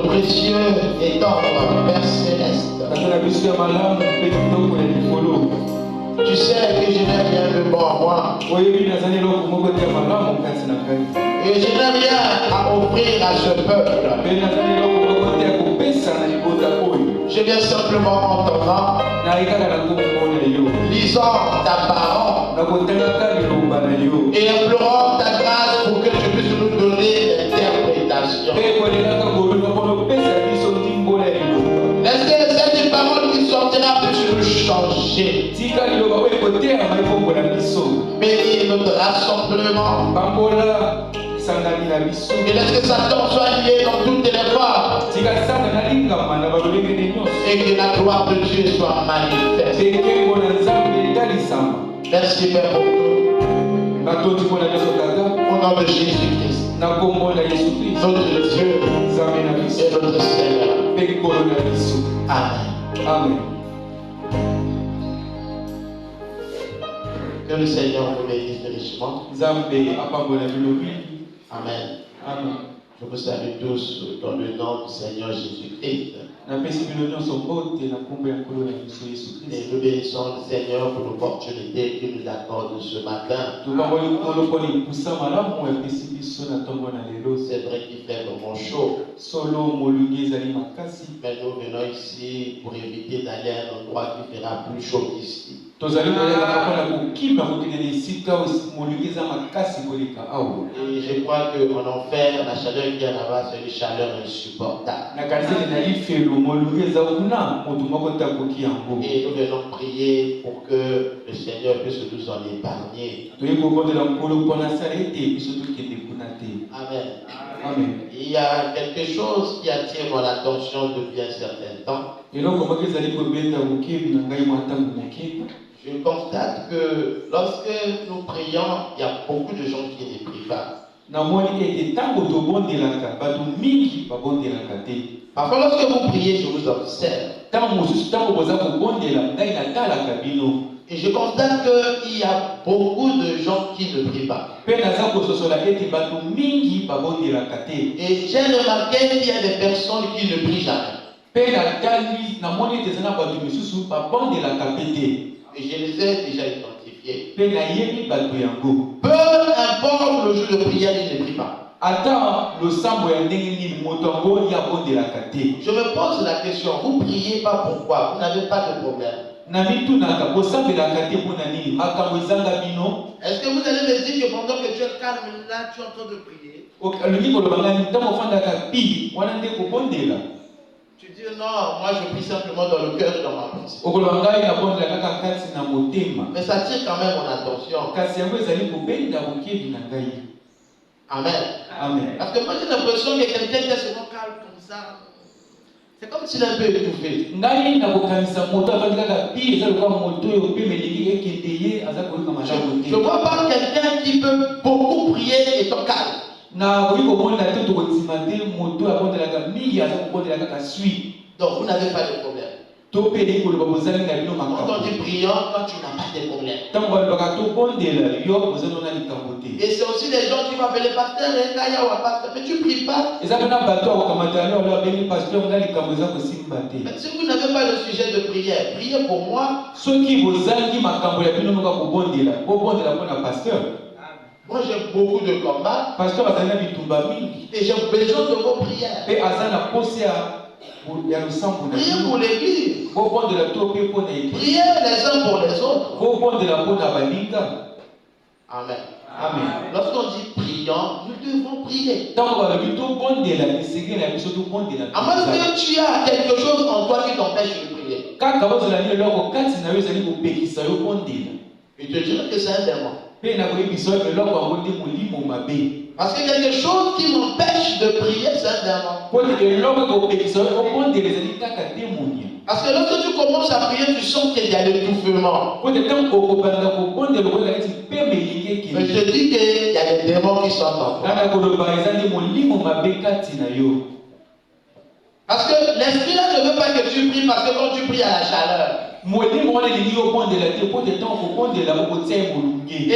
notre précieux et tendre Père Céleste, tu sais que je n'ai rien de bon à moi. Et je n'ai rien à offrir à ce peuple. Je viens simplement en ton nom, lisant ta parole et implorant ta grâce pour que tu puisses nous donner l'interprétation. Est-ce que cette parole qui sortira puisse nous changer? Bénis notre rassemblement. Et laisse que Satan soit lié dans toutes les formes. Et que la gloire de Dieu soit manifeste. Merci Père pour tout. Au nom de Jésus-Christ, notre Dieu et notre Seigneur. Amen. Amen. Que le Seigneur vous bénisse richement. Amen. Amen. Je vous salue tous dans le nom du Seigneur Jésus-Christ. Et nous bénissons le Seigneur pour l'opportunité qu'il nous accorde ce matin. C'est vrai qu'il fait vraiment chaud. Mais nous venons ici pour éviter d'aller à un endroit qui fera plus chaud qu'ici. Et je crois qu'en enfer, la chaleur qui est là-bas, c'est une chaleur insupportable. Et nous venons prier pour que le Seigneur puisse nous en épargner. Amen. Amen. Il y a quelque chose qui attire mon attention depuis un certain temps. Je constate que lorsque nous prions, il y a beaucoup de gens qui ne prient pas. Parfois, lorsque vous priez, je vous observe. Et je constate qu'il y a beaucoup de gens qui ne prient pas. Et j'ai remarqué qu'il y a des personnes qui ne prient jamais. Et je les ai déjà identifiés. Peu importe le jour de prière, ils ne prient pas. Je me pose la question, vous ne priez pas pourquoi? Vous n'avez pas de problème. Est-ce que vous allez me dire que pendant que tu es calme là, tu es en train de prier? Tu dis non, moi je prie simplement dans le cœur et dans ma pensée. Mais ça tire quand même mon attention. Amen. Amen. Parce que moi j'ai l'impression que quelqu'un qui est seulement calme comme ça, c'est comme s'il est un peu étouffé. Je ne vois pas quelqu'un qui peut beaucoup prier étant calme. Donc vous n'avez pas de problème. Quand on dit priant, quand tu n'as pas de problème. Et c'est aussi des gens qui vont appeler pasteur, mais tu ne pries pas. Mais si vous n'avez pas le sujet de prière, priez pour moi. Moi j'ai beaucoup de combats. Et j'ai besoin de vos prières. Priez pour l'église. Priez les uns pour les autres. Amen. Amen. Lorsqu'on dit priant, nous devons prier. À moins que tu as quelque chose en toi qui t'empêche de prier. Et te dirais que c'est un démon. Parce que quelque chose qui m'empêche de prier, c'est un démon. Parce que lorsque tu commences à prier, tu sens qu'il y a l'étouffement. Mais je te dis qu'il y a des démons qui sont en toi. Parce que l'esprit là ne veut pas que tu pries parce que quand tu pries à la chaleur. Et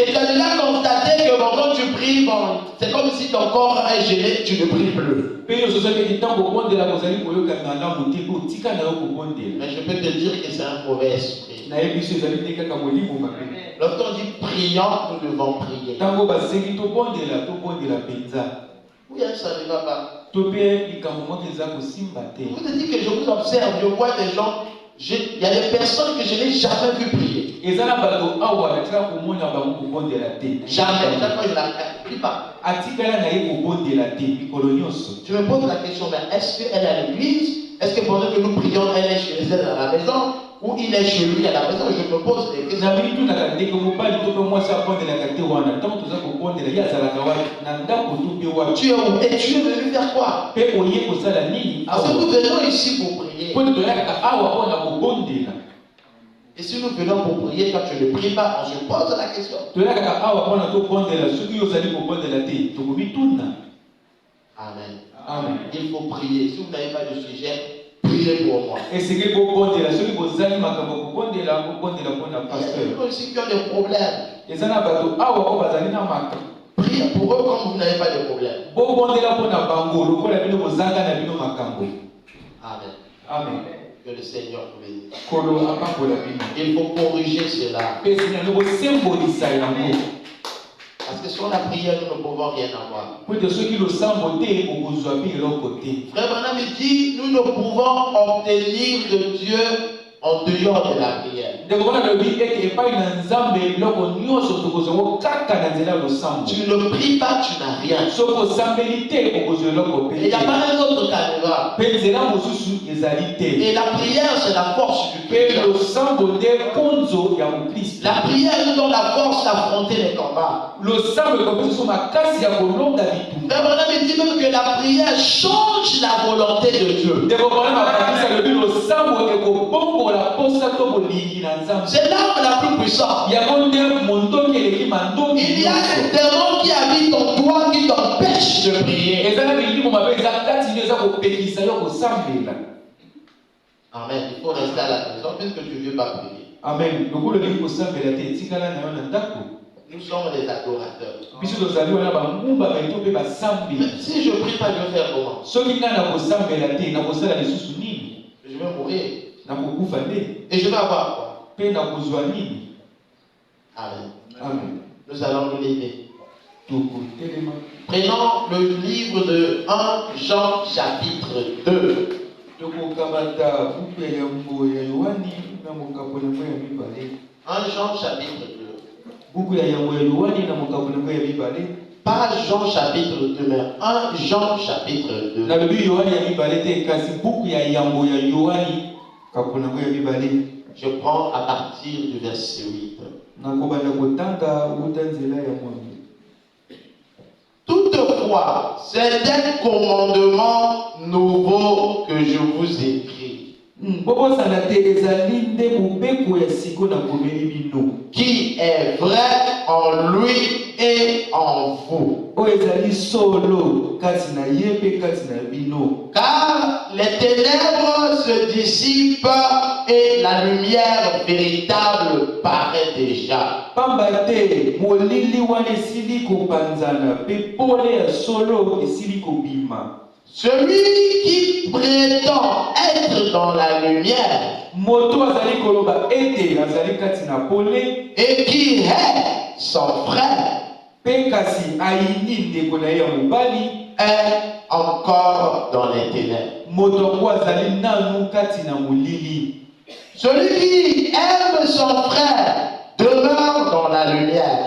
tu as déjà constaté que quand tu pries, c'est comme si ton corps est gelé, tu ne pries plus. Mais je peux te dire que c'est un mauvais esprit. Lorsqu'on dit prions, nous devons prier. Oui, ça ne va pas. Vous te dites que je vous observe, je vois des gens, il y a des personnes que je n'ai jamais vu prier. Jamais, chaque fois je la prie pas. Je me pose la question, mais est-ce qu'elle est à l'église? Est-ce que pendant que nous prions, elle est chez elle à la maison? Ou il est chez lui à la maison? Je me pose des questions. Tu es où? Et tu es venu faire quoi? Parce que nous venons ici pour prier. Et si nous venons pour prier, quand tu ne pries pas, on se pose la question. Amen. Amen. Il faut prier. Si vous n'avez pas de sujet, priez pour moi. Et c'est que vous aussi qui ont des problèmes. Priez pour eux comme vous n'avez pas de problème. Amen. Amen. Que le Seigneur vous bénisse. Il faut corriger cela. Parce que sur la prière, nous ne pouvons rien avoir. Frère Branham dit, nous ne pouvons obtenir de Dieu en dehors de la prière. Tu ne pries pas, tu n'as rien. Et il n'y a pas un autre caméra. Et la prière, c'est la force du Christ. La prière nous donne la force d'affronter les combats. Frère Branham dit même que la prière change la volonté de Dieu. C'est l'arme la plus puissante. Il y a un démon qui habite en toi qui t'empêche de prier. Amen. Il faut rester à la maison puisque tu ne veux pas prier. Amen. Nous sommes les adorateurs. Mais si je ne prie pas, je vais faire comment? Je vais mourir. Et je vais avoir quoi? Amen. Amen. Nous allons nous lever. Prenons le livre de 1 Jean chapitre 2. 1 Jean chapitre 2. Pas Jean chapitre 2, mais 1 Jean chapitre 2. Je prends à partir du verset 8. Toutefois, c'est un commandement nouveau que je vous écris, qui est vrai en lui et en vous. Car les ténèbres se dissipent et la lumière véritable paraît déjà. Celui qui prétend être dans la lumière et qui est son frère est encore dans les ténèbres. Celui qui aime son frère demeure dans la lumière.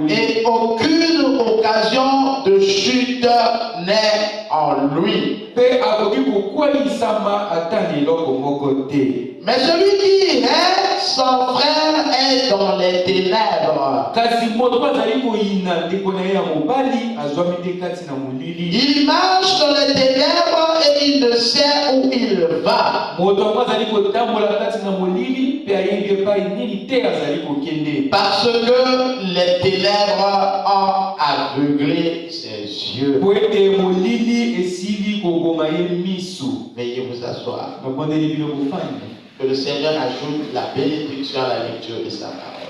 Et aucune occasion de chute n'est en lui. Mais celui qui est son frère est dans les ténèbres. Il marche dans les ténèbres et il ne sait où il va. Parce que les ténèbres ont aveuglé ses yeux. Veuillez vous asseoir. Que le Seigneur ajoute la bénédiction à la lecture de sa parole.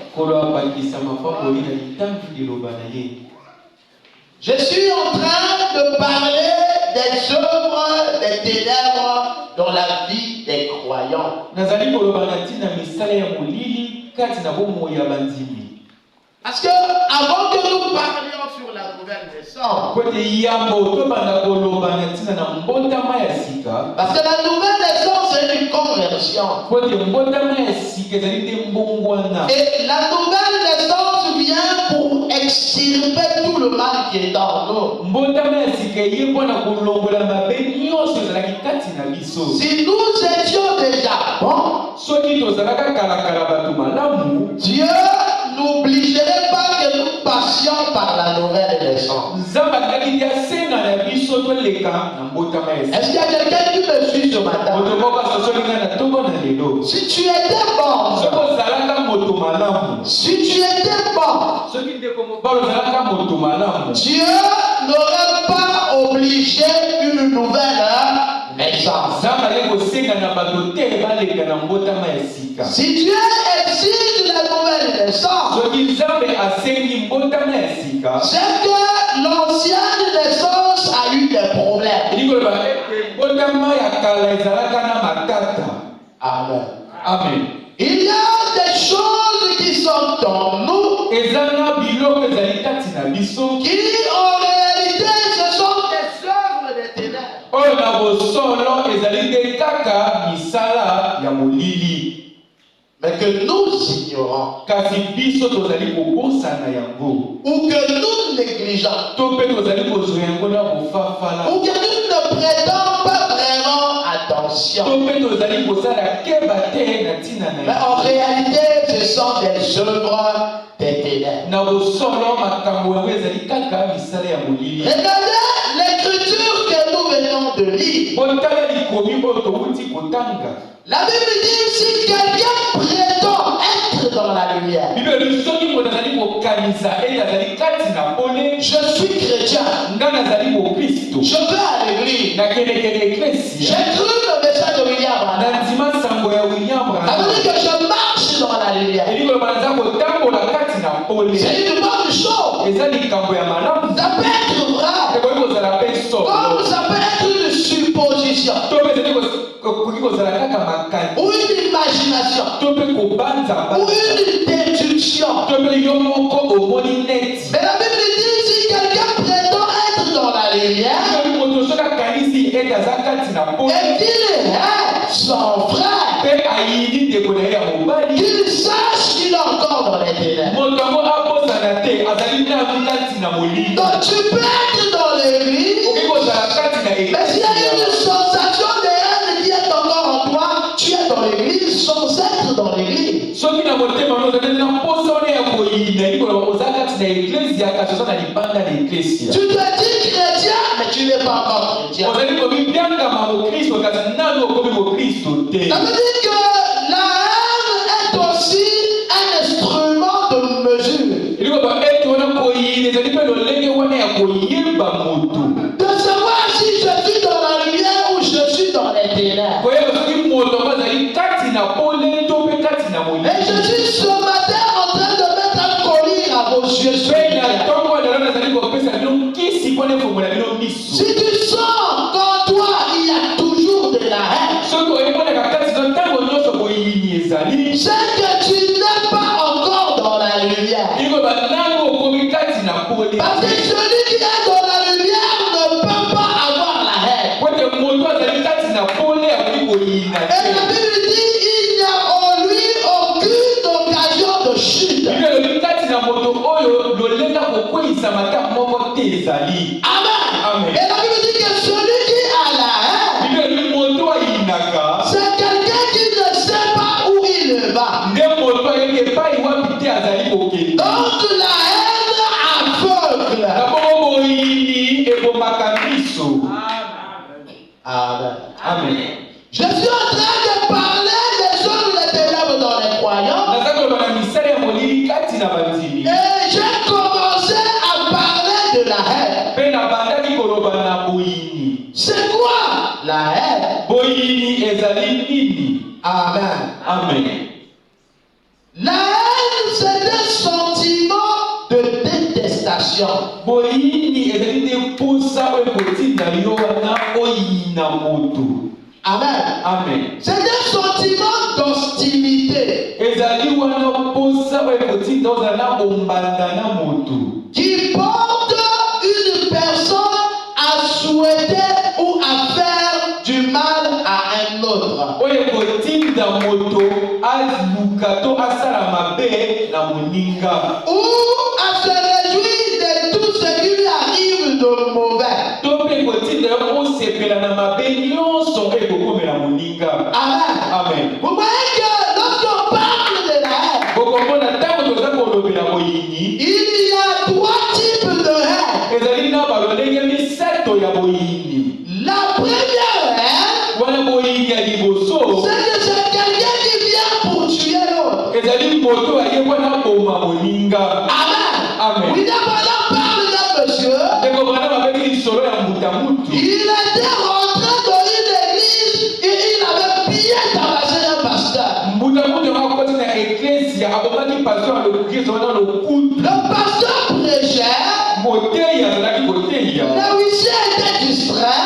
Je suis en train de parler des œuvres des ténèbres dans la vie des croyants. Parce que avant que nous parlions sur la nouvelle naissance, parce que la nouvelle naissance c'est une conversion. Et la nouvelle naissance vient pour extirper tout le mal qui est en nous. Si nous étions déjà bons, Dieu n'obligerait pas que nous passions par la nouvelle naissance. Est-ce qu'il y a quelqu'un qui me suit ce matin? Si tu étais bon, si tu étais bon, Dieu n'aurait pas obligé une nouvelle naissance. Si Dieu exige la nouvelle naissance, c'est que l'ancienne naissance a eu des problèmes. Amen. Amen. Il y a des choses qui sont en nous qui en réalité ce sont des œuvres des ténèbres. Mais que nous ignorons ou que nous négligeons ou que nous ne prêtons pas vraiment attention. Mais en réalité, ce sont des œuvres des ténèbres. Regardez l'écriture que nous venons de lire. La Bible dit si quelqu'un prétend être dans la lumière, je suis chrétien, je vais à l'église, j'ai cru le message de William Branham. Ça veut dire que je marche dans la lumière. C'est une bonne chose. Ça peut être vrai, comme ça peut être une supposition ou une imagination ou une déduction. Mais la Bible dit si quelqu'un prétend être dans la lumière et qu'il est son frère, qu'il sache qu'il est encore dans les ténèbres. Donc tu peux être dans l'église, mais s'il y a une sensation de haine qui est encore en toi, tu es dans l'église sans être dans l'église. Tu te dis chrétien, mais tu n'es pas encore chrétien. Ça veut dire que la haine est aussi un instrument de mesure. De savoir si je suis dans la lumière ou je suis dans les ténèbres. Et je suis ce matin en train de mettre un collier à vos yeux. Si tu sens qu'en toi il y a toujours de la haine, c'est que tu n'es pas encore dans la lumière. Parce que celui qui est dans la lumière ne peut pas avoir la haine. Et la Bible dit il n'y a en lui aucune occasion de chute. Amen. Et la Bible dit que celui qui a la haine, c'est quelqu'un qui ne sait pas où il va. Donc la haine aveugle. Amen. Amen. Je suis en train de parler des œuvres des ténèbres dans les croyants. Et j'ai commencé à parler de la haine. C'est quoi la haine? Amen. Amen. La haine, c'est Amen. Amen. C'est un sentiment d'hostilité qui porte une personne à souhaiter ou à faire du mal à un autre. Ou à se réjouir de tout ce qui lui arrive de mauvais. Amen. Amen. Vous voyez que lorsqu'on parle de la haine, il y a trois types de haine. La première haine, c'est que c'est quelqu'un qui vient pour tuer l'autre. Amen. Amen. William Branham parle d'un monsieur. Il était rentré dans une église et il avait bien tabassé un pasteur. Le pasteur prêchait. Le huissier était distrait.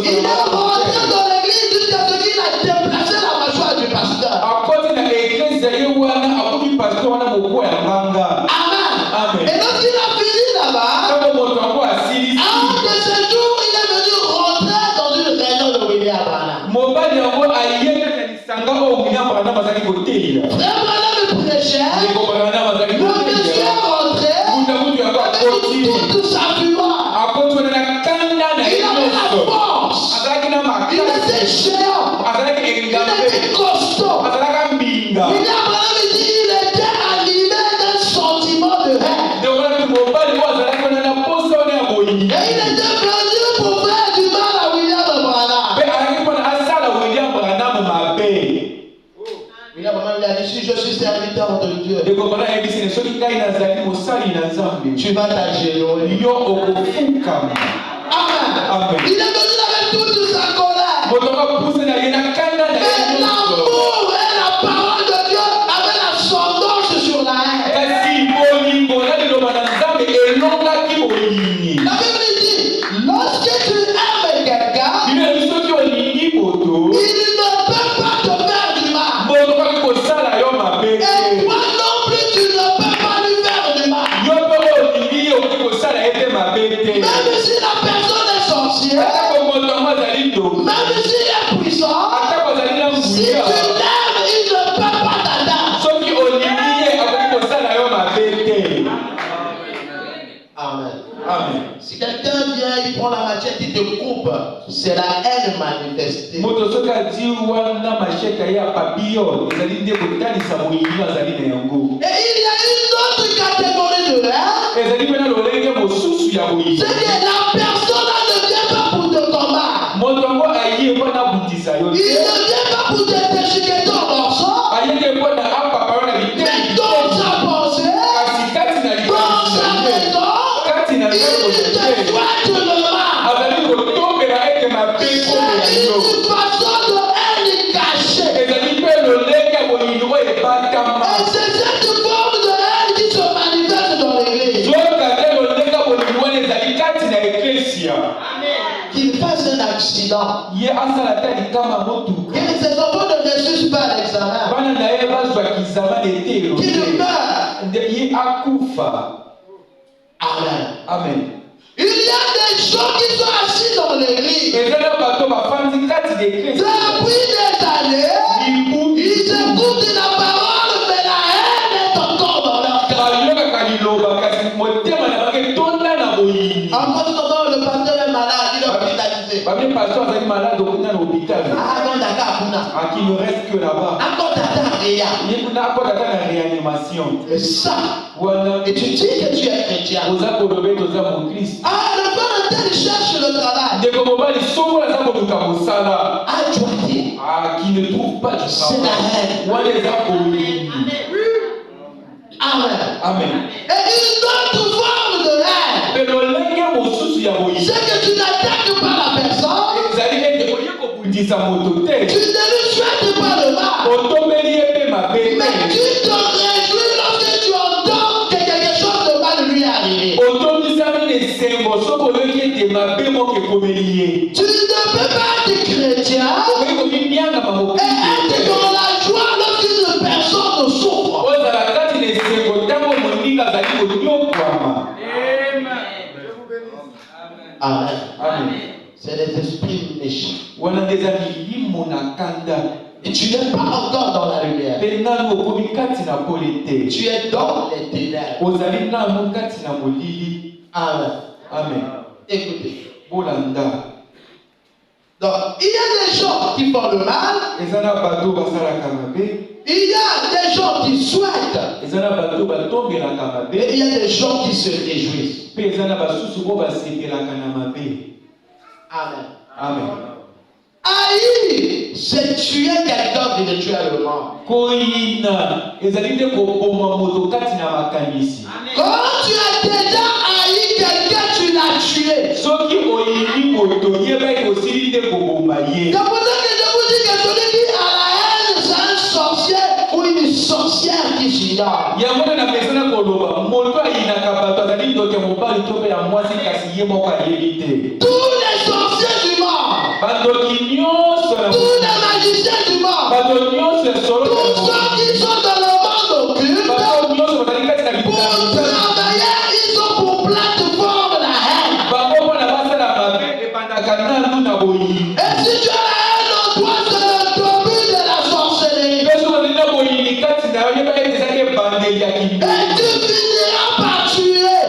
Il est rentré dans l'église jusqu'à ce qu'il a déplacé la mâchoire du pasteur. Amen. Et lorsqu'il a fini là-bas, un de ces jours, il est venu rentrer dans une réunion de William Branham. Frère Branham prêchait. Le monsieur est rentré avec toute sa fureur. Il avait la force. Il était géant. Il était costaud. William Branham dit qu'il était animé d'un sentiment de haine. Et il était venu pour faire du mal à William Branham. William Branham lui a dit, si je suis serviteur de Dieu, tu vas t'agenouiller. Amen. Il est venu avec toute sa colère. Mais l'amour et la parole de Dieu avaient l'ascendance sur la haine. La Bible dit, lorsque tu aimes quelqu'un, il ne peut pas te faire du mal. Et toi non plus, tu ne peux pas lui faire du mal. Même si la personne est sorcière, même s'il est puissant, si tu l'aimes, il ne peut pas t'atteindre. Amen. Amen. Si quelqu'un vient, il prend la machette, il te coupe, c'est la haine manifestée. Et il Et il y a une autre catégorie de haine, c'est que la personne ne vient pas pour te combattre. Il ne vient pas pour te déchiqueter en morceaux, mais dans sa pensée, dans sa maison, il te souhaite le mal. C'est une façon de haine cachée. Et c'est cette forme de haine qui se manifeste dans l'église. Qu'il fasse un accident. Que ses enfants ne réussissent pas à l'examen. Qu'il meure. Amen. Amen. Il y a des gens qui sont assis dans l'église. Depuis des années, ils écoutent la parole, mais la haine est encore dans leur cœur. En moment, le pasteur est malade, il est hospitalisé. Qui ne reste que là-bas. Et ça, et tu dis que tu es chrétien. Ah, le frère tel cherche le travail. Ah, tu as dit. Qui ne trouve pas du C'est travail. la haine. Amen. Amen. Et une autre forme de haine, c'est que tu n'attaques pas la personne, tu ne lui souhaites pas le mal, mais tu te réjouis lorsque tu entends que quelque chose de mal lui est arrivé. peux pas être chrétien et être dans la joie lorsqu'une personne souffre. Amen. C'est les esprits méchants. Et tu n'es pas encore dans la lumière. Tu es dans les ténèbres. Amen. Écoutez. Donc, il y a des gens qui font le mal. Il y a des gens qui souhaitent. Et il y a des gens qui se réjouissent. Amen. Haïr, c'est tuer quelqu'un et de tuer le monde. Quand tu as déjà haï quelqu'un, tu l'as tué. C'est pour ça que je vous dis que celui qui a la haine, c'est un sorcier ou une sorcière qui j'ignore. Tous les sorciers du monde, tous les magiciens du monde, tous ceux qui sont dans le monde occulte, pour travailler, ils sont pour plateforme la haine. Et si tu as la haine en toi, c'est le début de la sorcellerie. Et tu finiras par tuer.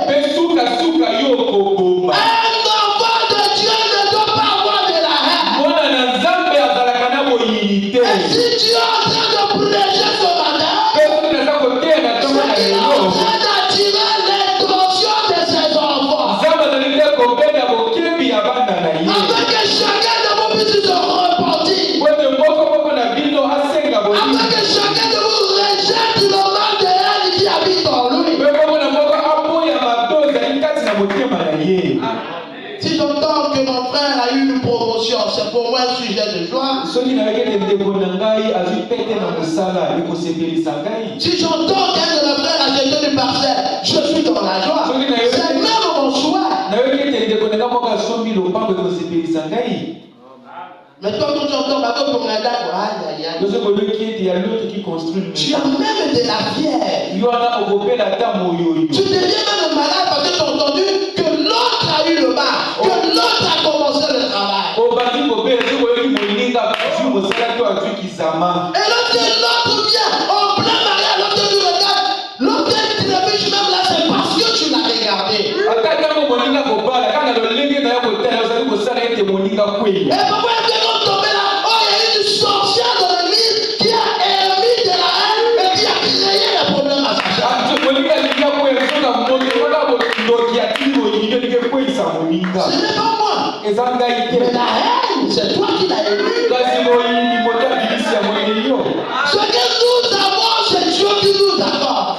Si j'entends que mon frère a eu une promotion, c'est pour moi un sujet de joie. Si j'entends qu'un de mes frères a jeté une parcelle, je suis dans la joie. C'est même mon choix. Mais toi, quand tu entends pour la dame, tu as même de la fièvre. Tu deviens même malade parce que tu as entendu que l'autre a eu le mal, que l'autre a commencé le travail. Et lorsque l'autre vient en plein mariage, lorsque tu regardes, l'autre qui trébuche même là, c'est parce que tu l'as regardé. Et pourquoi est-ce que quand tombé là, oh, il y a une sorcière dans l'église qui a émis de la haine et qui a créé les problèmes à sa chair. Ce n'est pas moi. Mais la haine, c'est toi qui l'as émis. Ce que nous avons, c'est Dieu qui nous accorde.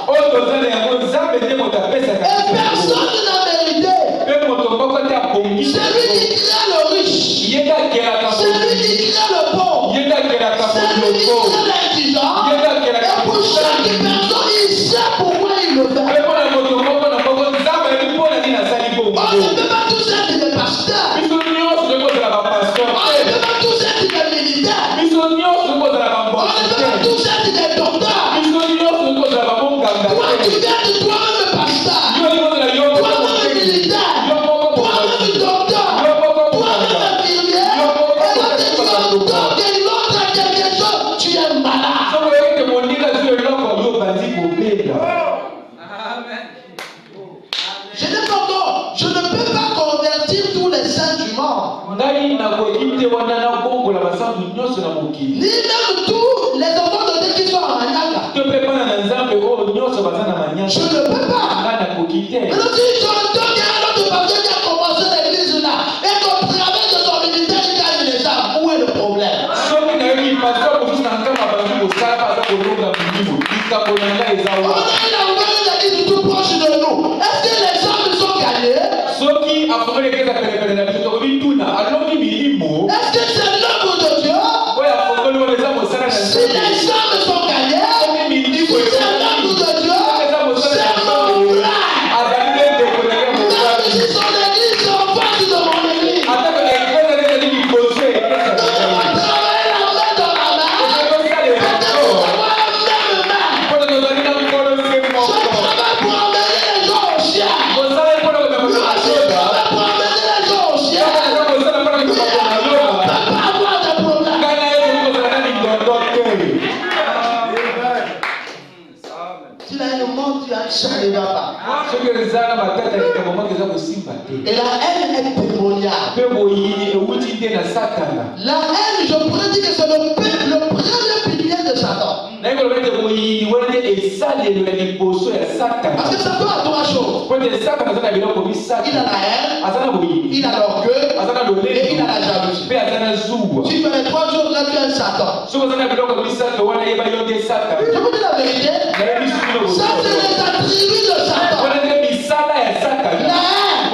Et personne n'a mérité. C'est lui qui crée le riche. C'est lui qui crée le pauvre. C'est lui qui crée l'indigent. Et pour chaque personne, il sait pourquoi il le fait. On ne peut pas tous être des pasteurs. On ne peut pas tous être des militaires. On ne peut pas tous être des docteurs. Toi, tu viens de toi-même pasteur. Toi-même militaire. Toi-même docteur. Toi-même infirmier. Et lorsque tu entends que l'autre a quelque chose, tu es malade. Je ne peux pas convertir tous les saints du monde. Ni même tous les enfants de Dieu qui sont en Maniaga. Je ne peux pas. Mais si j'entends qu'il y a un autre pasteur qui a commencé l'église là, et qu'au travers de son ministère, il gagne les âmes, où est le problème? On a une nouvelle église tout proche de nous. Est-ce que les âmes sont gagnées? Est-ce que c'est l'œuvre de Dieu? Si les âmes sont gagnées, si c'est l'œuvre de Dieu, c'est mon blague. Même si son église est en face de mon église. Et la haine est démoniaque. La haine, je pourrais dire que c'est le premier pilier de Satan. Parce que Satan a trois choses. Il a la haine, il a l'orgueil et il a la jalousie. Si tu fais les trois choses là, tu es un Satan. Je vous dis la vérité. Ça, c'est les attributs de Satan. La haine,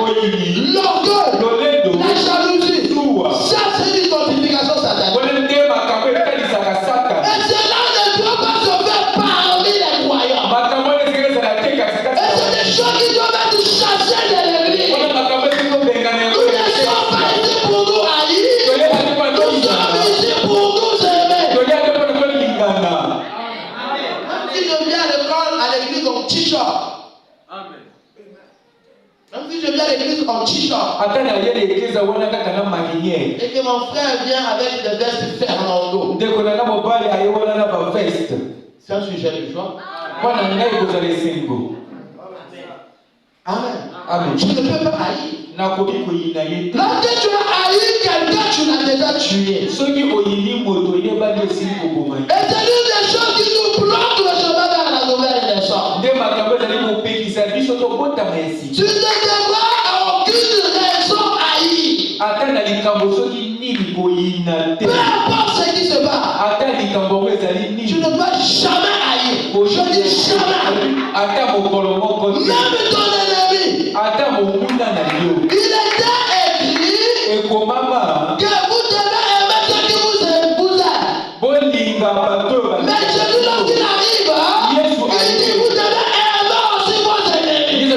l'orgueil, la jalousie. Ça, c'est une identification satanique. Et cela ne doit pas se faire parmi les croyants. Et c'est des choses qui doivent être chassées de l'église. Nous ne sommes pas ici pour nous haïr. Nous sommes ici pour nous aimer. Même si je viens à l'école, à l'église en t-shirt. Même si je viens à l'église en t-shirt. Et que mon frère vient avec des vestes Fernando. C'est un sujet du choix. Amen. Amen. Tu ne peux pas haïr. Lorsque tu as haï quelqu'un, tu l'as déjà tué. Et c'est l'une des choses qui nous bloquent le chemin vers la nouvelle naissance. Tu ne devras à aucune raison haïr. Peu importe ce qui se passe. Tu ne dois jamais haïr. Je dis jamais. Même ton ennemi. Il était écrit que vous devez aimer ceux qui vous aiment. Mais celui lorsqu'il arrive, il dit vous devez aimer aussi vos ennemis.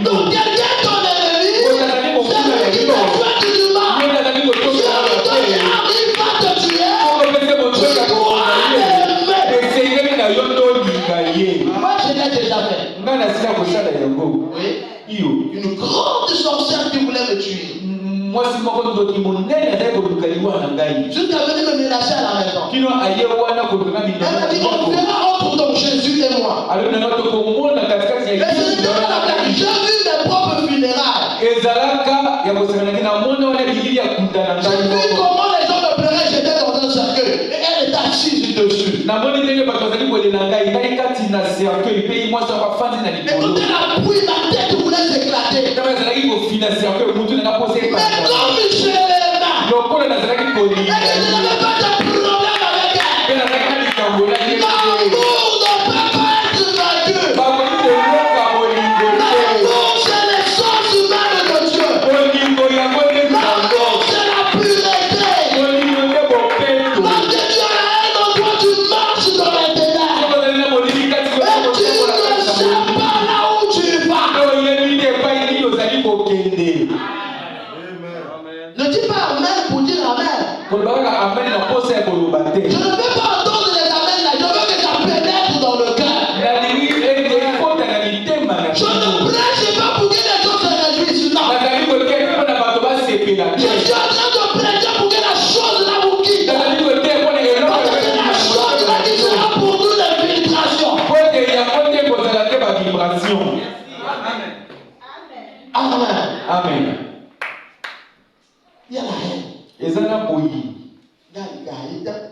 Donc quelqu'un est ton ennemi, c'est lui qui te souhaite du mal. Si on lui donne l'arme, il va te tuer. Tu dois aimer. Moi je l'ai déjà fait. Oui. Une grande sorcière qui voulait me tuer. Jusqu'à venir me menacer à la maison. Elle m'a dit on fera entre donc Jésus et moi. Et ce n'était pas la blague. J'ai vu mes propres funérailles. J'ai vu comment les gens me pleuraient. J'étais dans un cercueil. Et elle est assise dessus. Et quand elle a pris ma tête voulait s'éclater. Mais comme je l'aimais, et que je n'avais pas de problème avec elle, l'amour ne peut pas être vaincu. L'amour, c'est l'essence humaine de Dieu. L'amour, c'est la pureté. Lorsque Dieu a un endroit, tu marches dans les ténèbres. Et tu ne sais pas là où tu vas. Ne dis pas amen pour dire amen. Je ne veux pas entendre les amens là. Je veux que ça pénètre dans le cœur. Je ne prêche pas pour que les gens se réjouissent. Non. Je suis en train de prêcher pour que la chose là vous quitte. Parce que c'est la chose là qui sera pour nous l'infiltration. Amen. Amen. Il y a la haine.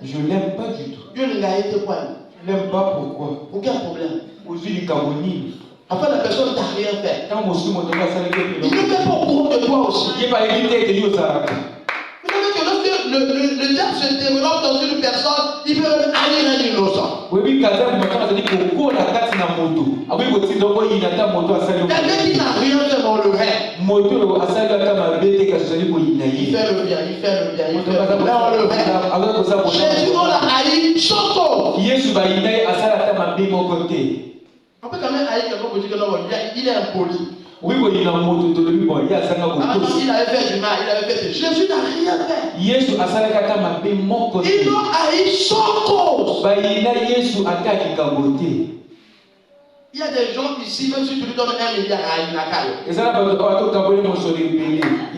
Je l'aime pas du tout. Je ne l'aime pas. Je l'aime pas pourquoi? Aucun problème. Enfin, la personne t'a rien fait. Il ne fait pas au courant de toi aussi. Vous savez que lorsque le diable se développe dans une personne, il peut même haïr un innocent. Quelqu'un qui n'a rien fait, on le haine. Il fait le bien, il fait le bien, il fait le bien. Mais on le haine. Jésus, on l'a haï, Choco. On peut quand même haïr quelqu'un pour dire que non, il est impoli. Oui, il a non, il avait fait du mal, il avait fait du mal. Jésus n'a rien fait. Ils l'ont haï sans cause. Il y a des gens ici, même si tu lui donnes 1 milliard à Inakayo. Il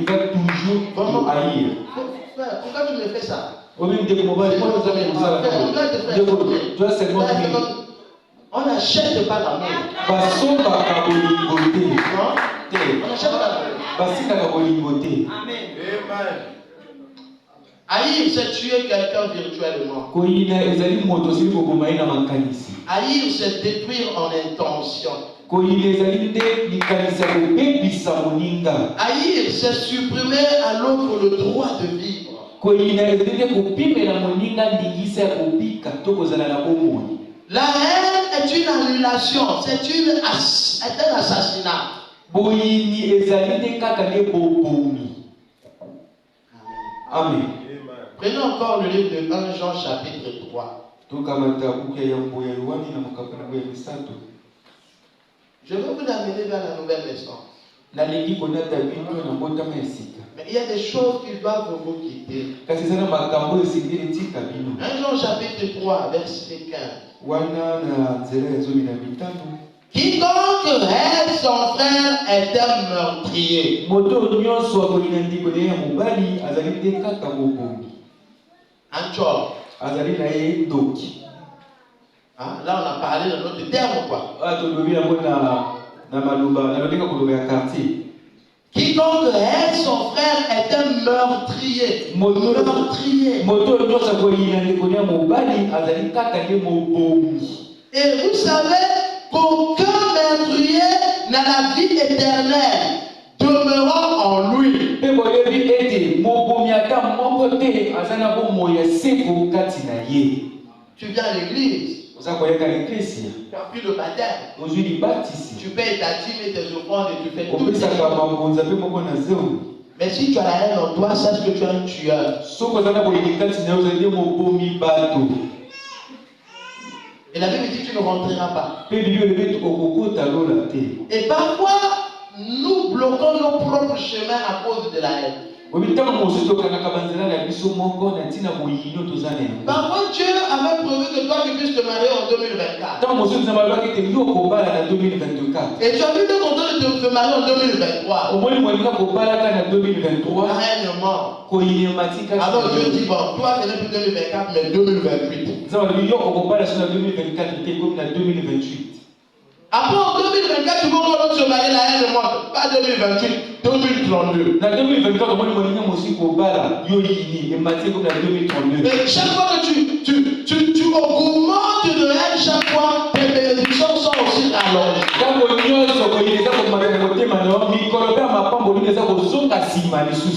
va toujours haïr. Pourquoi tu me fais ça? On n'achète pas l'amour. Non? On n'achète pas l'amour. Amen. Haïr, c'est tuer quelqu'un virtuellement. Haïr, c'est détruire en intention. Haïr, c'est supprimer à l'autre le droit de vivre. La haine est une annulation, c'est un assassinat. Amen. Prenons encore le livre de 1 Jean chapitre 3. Je veux vous amener vers la nouvelle naissance. Mais il y a des choses qui doivent vous quitter. 1 Jean chapitre 3, verset 15. Quiconque hait son frère est un meurtrier. Là, on a parlé de notre terme, quoi. Quiconque hait son frère est un meurtrier. Et vous savez qu'aucun meurtrier n'a la vie éternelle demeurant en lui. Tu viens à l'église. Tu as pris le baptême. Tu payes ta dîme et tes offrandes et tu fais tout. Mais si tu as la haine en toi, sache que tu es un tueur. Et la Bible dit que tu ne rentreras pas. Et parfois, nous bloquons nos propres chemins à cause de la haine. Parfois, Dieu avait prévu que toi tu puisses te marier en 2024. Et tu as vu le contrat de te marier en 2023. La haine est morte. Alors Dieu dit, bon, toi ce n'est plus 2024 mais 2028. Après en 2024, tu vas encore se marier, la haine est morte. Pas 2028, 2032. Et chaque fois que tu augmentes de haine, chaque fois, tes bénédictions sont aussi allongées.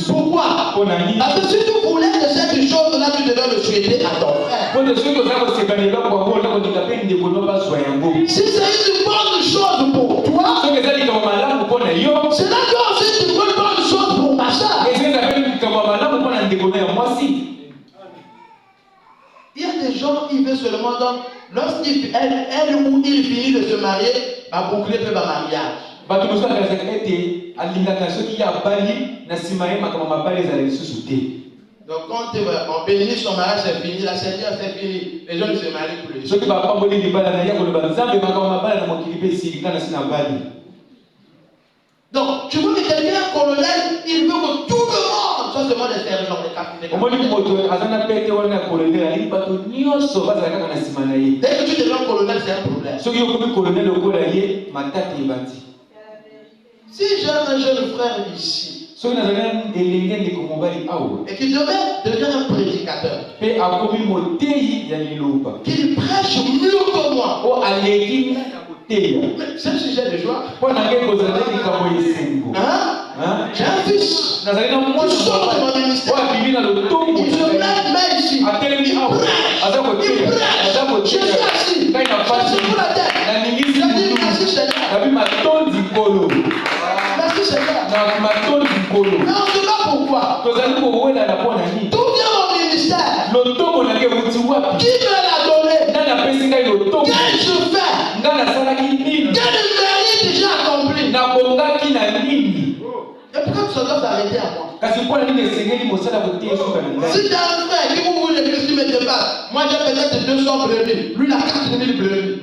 Pourquoi? Parce que si tu voulais de cette chose-là, tu devais le souhaiter à ton frère. Si c'est une bonne chose pour toi, c'est là que aussi c'est une bonne chose pour ma soeur. Il y a des gens qui veulent seulement donc, lorsqu'elle ou il finit de se marier, va boucler le mariage. Donc quand on bénit son mariage, c'est fini, la Seigneur c'est fini, les gens ne se marient plus. Donc tu vois que quelqu'un colonel, il veut que tout le monde soit seulement des sergents, des capitaines. Dès que tu deviens colonel, c'est un problème. Si j'ai un jeune frère ici, et qui devient un prédicateur, qu'il prêche mieux que moi, c'est un sujet de joie. J'ai un fils qui sort de mon ministère, il se met ici, il prêche, je suis assis, je suis pour la tête, je dis merci Seigneur. Merci Seigneur. Mais on se bat pourquoi? Tout vient mon ministère. Qui me l'a donné? Qu'est-ce que je fais? Quel mérite j'ai accompli? Et pourquoi tu dois t'arrêter à moi? Si tu as un frère qui vous voulez que tu me dépasses, moi j'ai peut-être 200 brebis, lui il a 4000 brebis.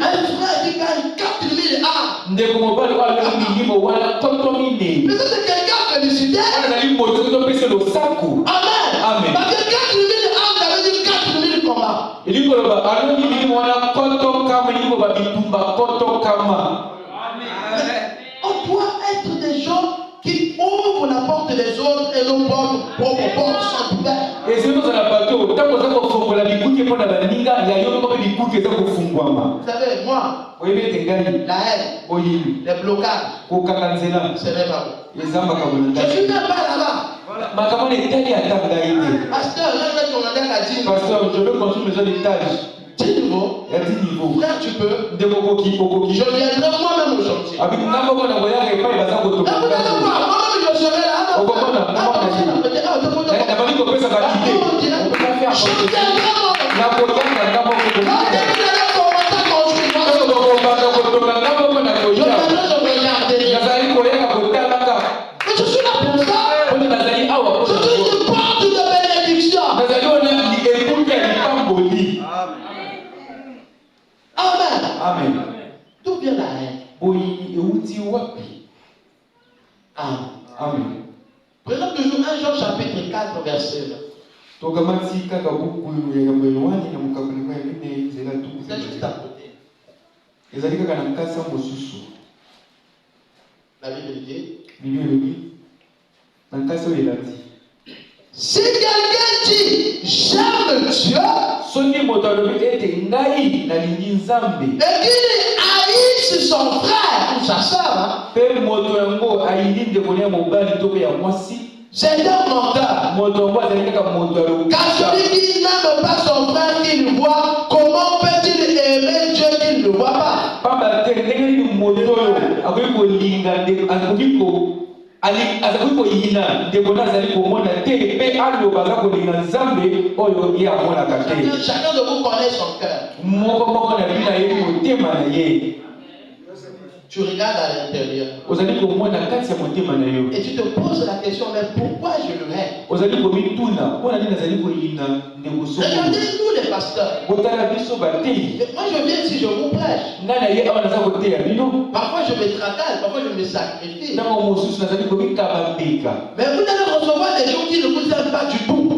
Un frère qui gagne 4000 âmes. Mais ça c'est quelqu'un félicité. Amen. Parce que 4000 âmes, ça veut dire 4000 combats. On doit être des gens qui ouvrent la porte des autres et nos propres portes sont ouvertes. Et c'est nous à la bateau. Tant qu'on a fait la bigouille pour la baninga, il y a eu encore des bigouilles qui sont fungwama. Vous savez, moi, Oui, mais t'es gagné. la haine, les blocages, c'est même pas bon. Je suis même pas là-bas. Pasteur, je veux construire une maison d'étage. 10 niveaux. Il y a 10 niveaux. Frère, tu peux. Je viendrai moi-même au chantier. Avec une moi-même, je serai là. Je suis là pour ça. Je suis une porte de bénédiction. Amen. Amen. D'où vient la haine? Amen. Prenons toujours 1 Jean chapitre 4 verset 1. C'est juste à côté. La Bible dit. Si quelqu'un dit j'aime Dieu et qu'il haïsse son frère ou sa soeur, c'est un menteur. Car celui qui n'aime pas son frère qu'il voit, comment peut-il aimer Dieu qu'il ne voit pas? Chacun de vous connaît son cœur. Tu regardes à l'intérieur et tu te poses la question, mais pourquoi je le hais? Regardez-nous les pasteurs. Mais moi je viens si je vous prêche. Parfois je me travaille, parfois je me sacrifie. Mais vous allez recevoir des gens qui ne vous aiment pas du tout.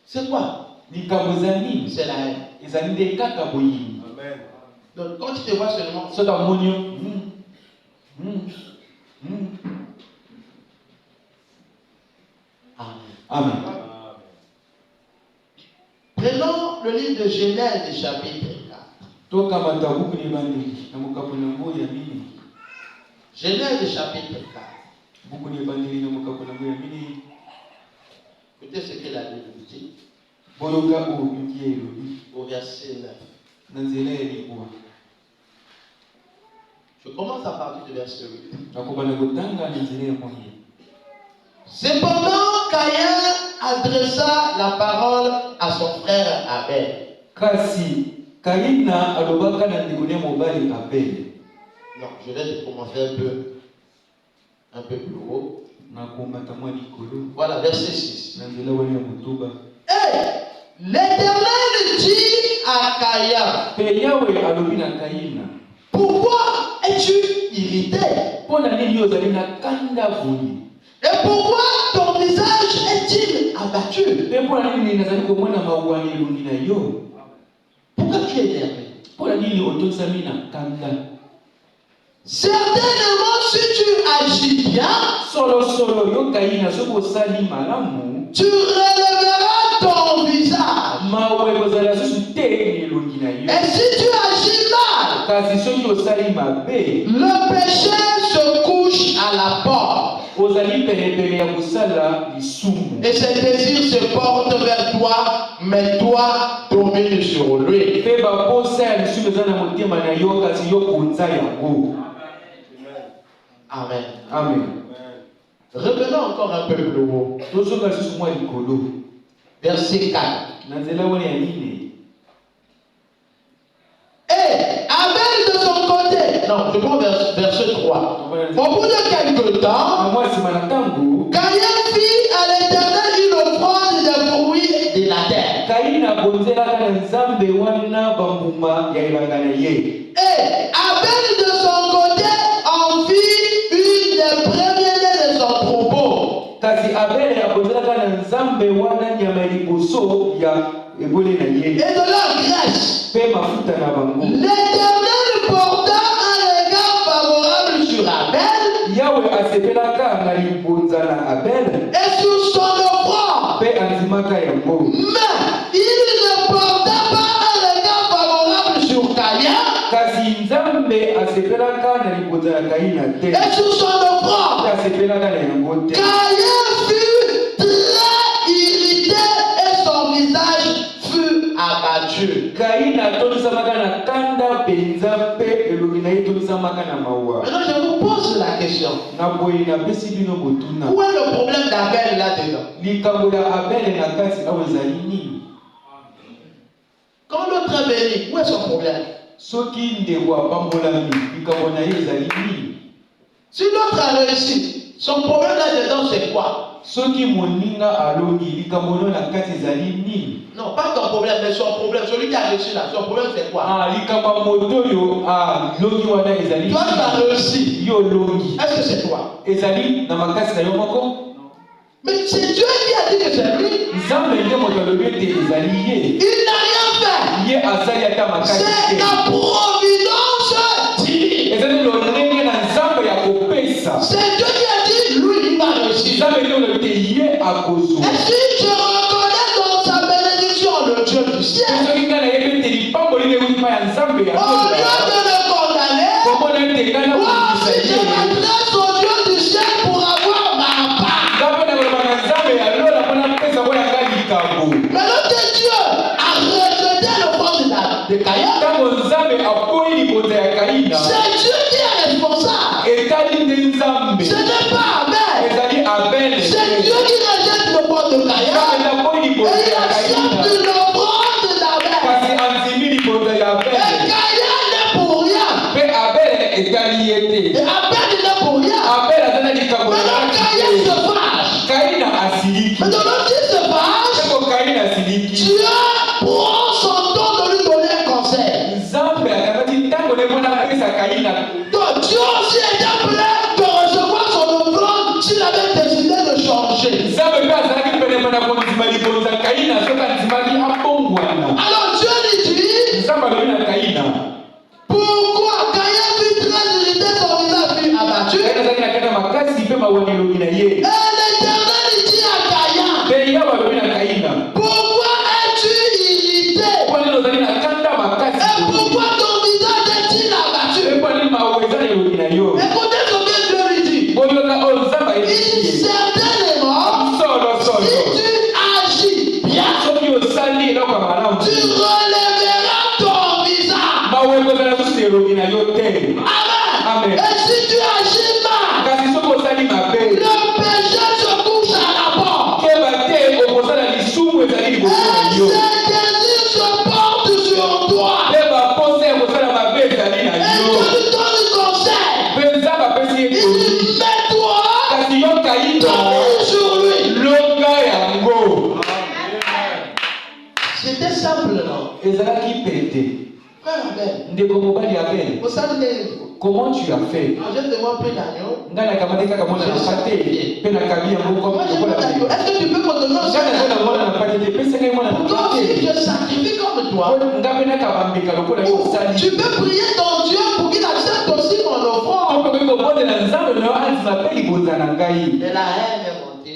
C'est quoi? C'est la haine. Donc quand tu te vois seulement, Amen. Prenons le livre de Genèse, chapitre 4. Genèse, chapitre 4. Écoutez ce que la Bible dit. Au verset 9. Je commence à partir du verset 8. Cependant, Caïn adressa la parole à son frère Abel. Non, je vais commencer un peu plus haut. Voilà, verset 6. L'Éternel dit à Caïn, pourquoi es-tu irrité? Et pourquoi ton visage est-il abattu? Pourquoi tu es énervé? Certainement, si tu agis bien, tu relèveras ton visage. Et si tu agis mal, le péché se couche à la porte. Et ses désirs se portent vers toi, mais toi domines sur lui. Amen. Amen. Revenons encore un peu plus haut. Verset 4. Et Abel de son côté, non, je prends verset 3. Au bout de quelque temps, Caïn fit à l'Éternel une offrande des fruits de la terre. Et Abel de son côté en fit une des premiers de son troupeau. et de leur graisse. L'Éternel porta un regard favorable sur Abel et sur son offrande. Mais il ne porta pas un regard favorable sur Caïn et sur son offrande. Caïn fut très irrité et son visage fut abattu. Maintenant je vous pose la question. Où est le problème d'Abel là-dedans? Quand l'autre est béni, où est son problème? Si l'autre a réussi, son problème là-dedans c'est quoi? Non, pas ton problème, mais son problème. Celui qui a réussi là, son problème c'est quoi? Toi tu as réussi. Est-ce que c'est toi? Mais c'est Dieu qui a dit que c'est lui. Il n'a rien fait. C'est la providence divine. C'est Dieu qui a dit, lui, il va réussir. Et si je reconnais dans sa bénédiction le Dieu du ciel, au lieu de le condamner, moi aussi je m'adresse au Dieu du ciel pour avoir ma part. Mais l'autre Dieu a rejeté l'offrande de Caïn. C'est Dieu qui est responsable. Ce n'est pas Abel. C'est Dieu qui rejette l'offrande de Caïn. Et il accepte l'offrande d'Abel. Et Caïn n'est pour rien. Et Abel n'est pour rien. Maintenant Caïn se fâche. Maintenant l'autre se fâche. Dieu prend son temps de lui donner un conseil. Donc Dieu aussi était prêt de recevoir son offrande s'il avait décidé de changer. Alors Dieu lui dit, pourquoi Caïn fut très irrité, son visage fut abattu? Et l'Éternel dit à Caïn, pourquoi es-tu irrité? Et pourquoi ton visage est-il abattu? Écoutez ce que Dieu lui dit. Certainement, si tu agis bien, tu relèveras ton visage. Amen. Et si tu agis mal, le péché se couche à la porte. Et ses désirs se portent sur toi. Et Dieu lui donne conseil. Il dit, mets-toi, tombe sur lui. C'était simple, non? Frère Abel, vous savez, comment tu as fait? je demande plus d'agneau. Est-ce que tu peux me donner un toi aussi, je sacrifie comme toi. Tu peux prier ton Dieu pour qu'il accepte aussi mon offrande. Et la haine est montée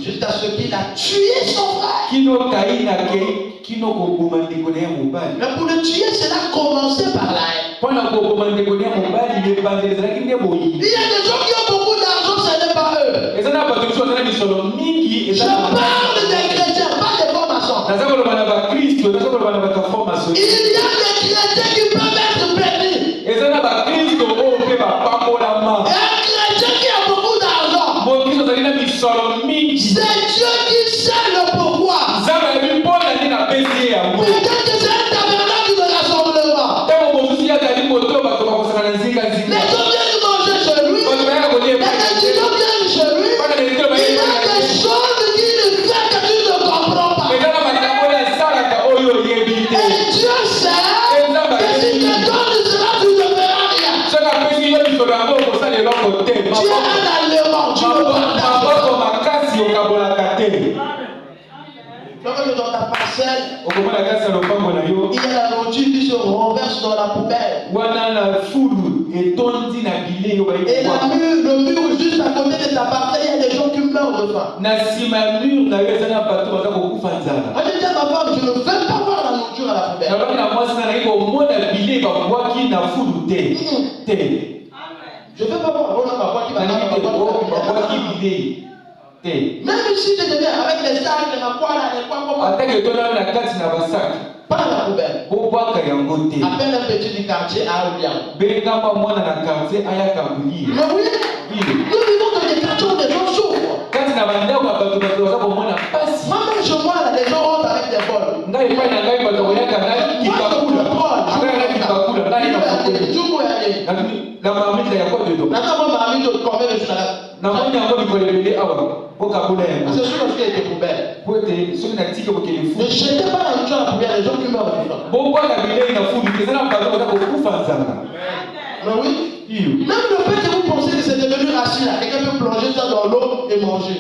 jusqu'à ce qu'il a tué son frère. Mais pour le tuer, cela a commencé par la haine. Il y a des gens qui ont beaucoup d'argent, ce n'est pas eux. Je parle des chrétiens, pas des francs-maçons. Il y a des chrétiens qui peuvent être bénis. Et un chrétien qui a beaucoup d'argent, c'est Dieu qui sait le pourquoi. Peut-être que c'est un tabernacle de rassemblement. Les gens viennent manger chez lui. Les étudiants viennent chez lui. Il y a des choses qu'il fait que tu ne comprends pas. Et Dieu sait que si tu donnes cela, tu ne feras rien. Tu es un allemand, tu ne parles pas. Il y a la nourriture qui se renverse dans la poubelle. Et le mur juste à côté de ta partie, il y a des gens qui meurent de faim. Moi, je dis à ma femme, je ne veux pas voir la nourriture à la poubelle. Je ne veux pas voir qui va même si je deviens avec les sacs, les pas dans la poubelle. Appelle un petit du quartier à Ouliam. Mais oui, nous vivons dans des quartiers où les gens souffrent. Moi-même chez moi, les gens rentrent avec des bols. C'est sûr qu'il y a des poubelles. Ne jetez pas la nourriture à la poubelle, les gens qui meurent de faim. Mais oui. Même le fait que vous pensez que c'est devenu racine, quelqu'un peut plonger ça dans l'eau et manger.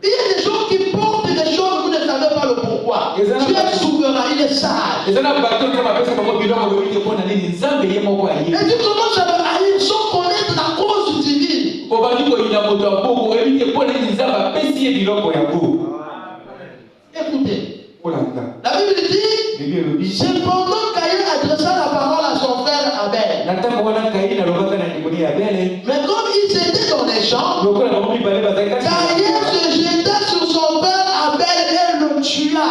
Il y a des gens qui portent des choses, vous ne savez pas le pourquoi. Dieu est souverain, il est sage. Et tu commences à le haïr sans connaître la cause divine. Écoutez, la Bible dit, cependant Caïn adressa la parole à son frère Abel. Mais comme ils étaient dans les champs, Caïn se jeta sur son frère Abel et le tua.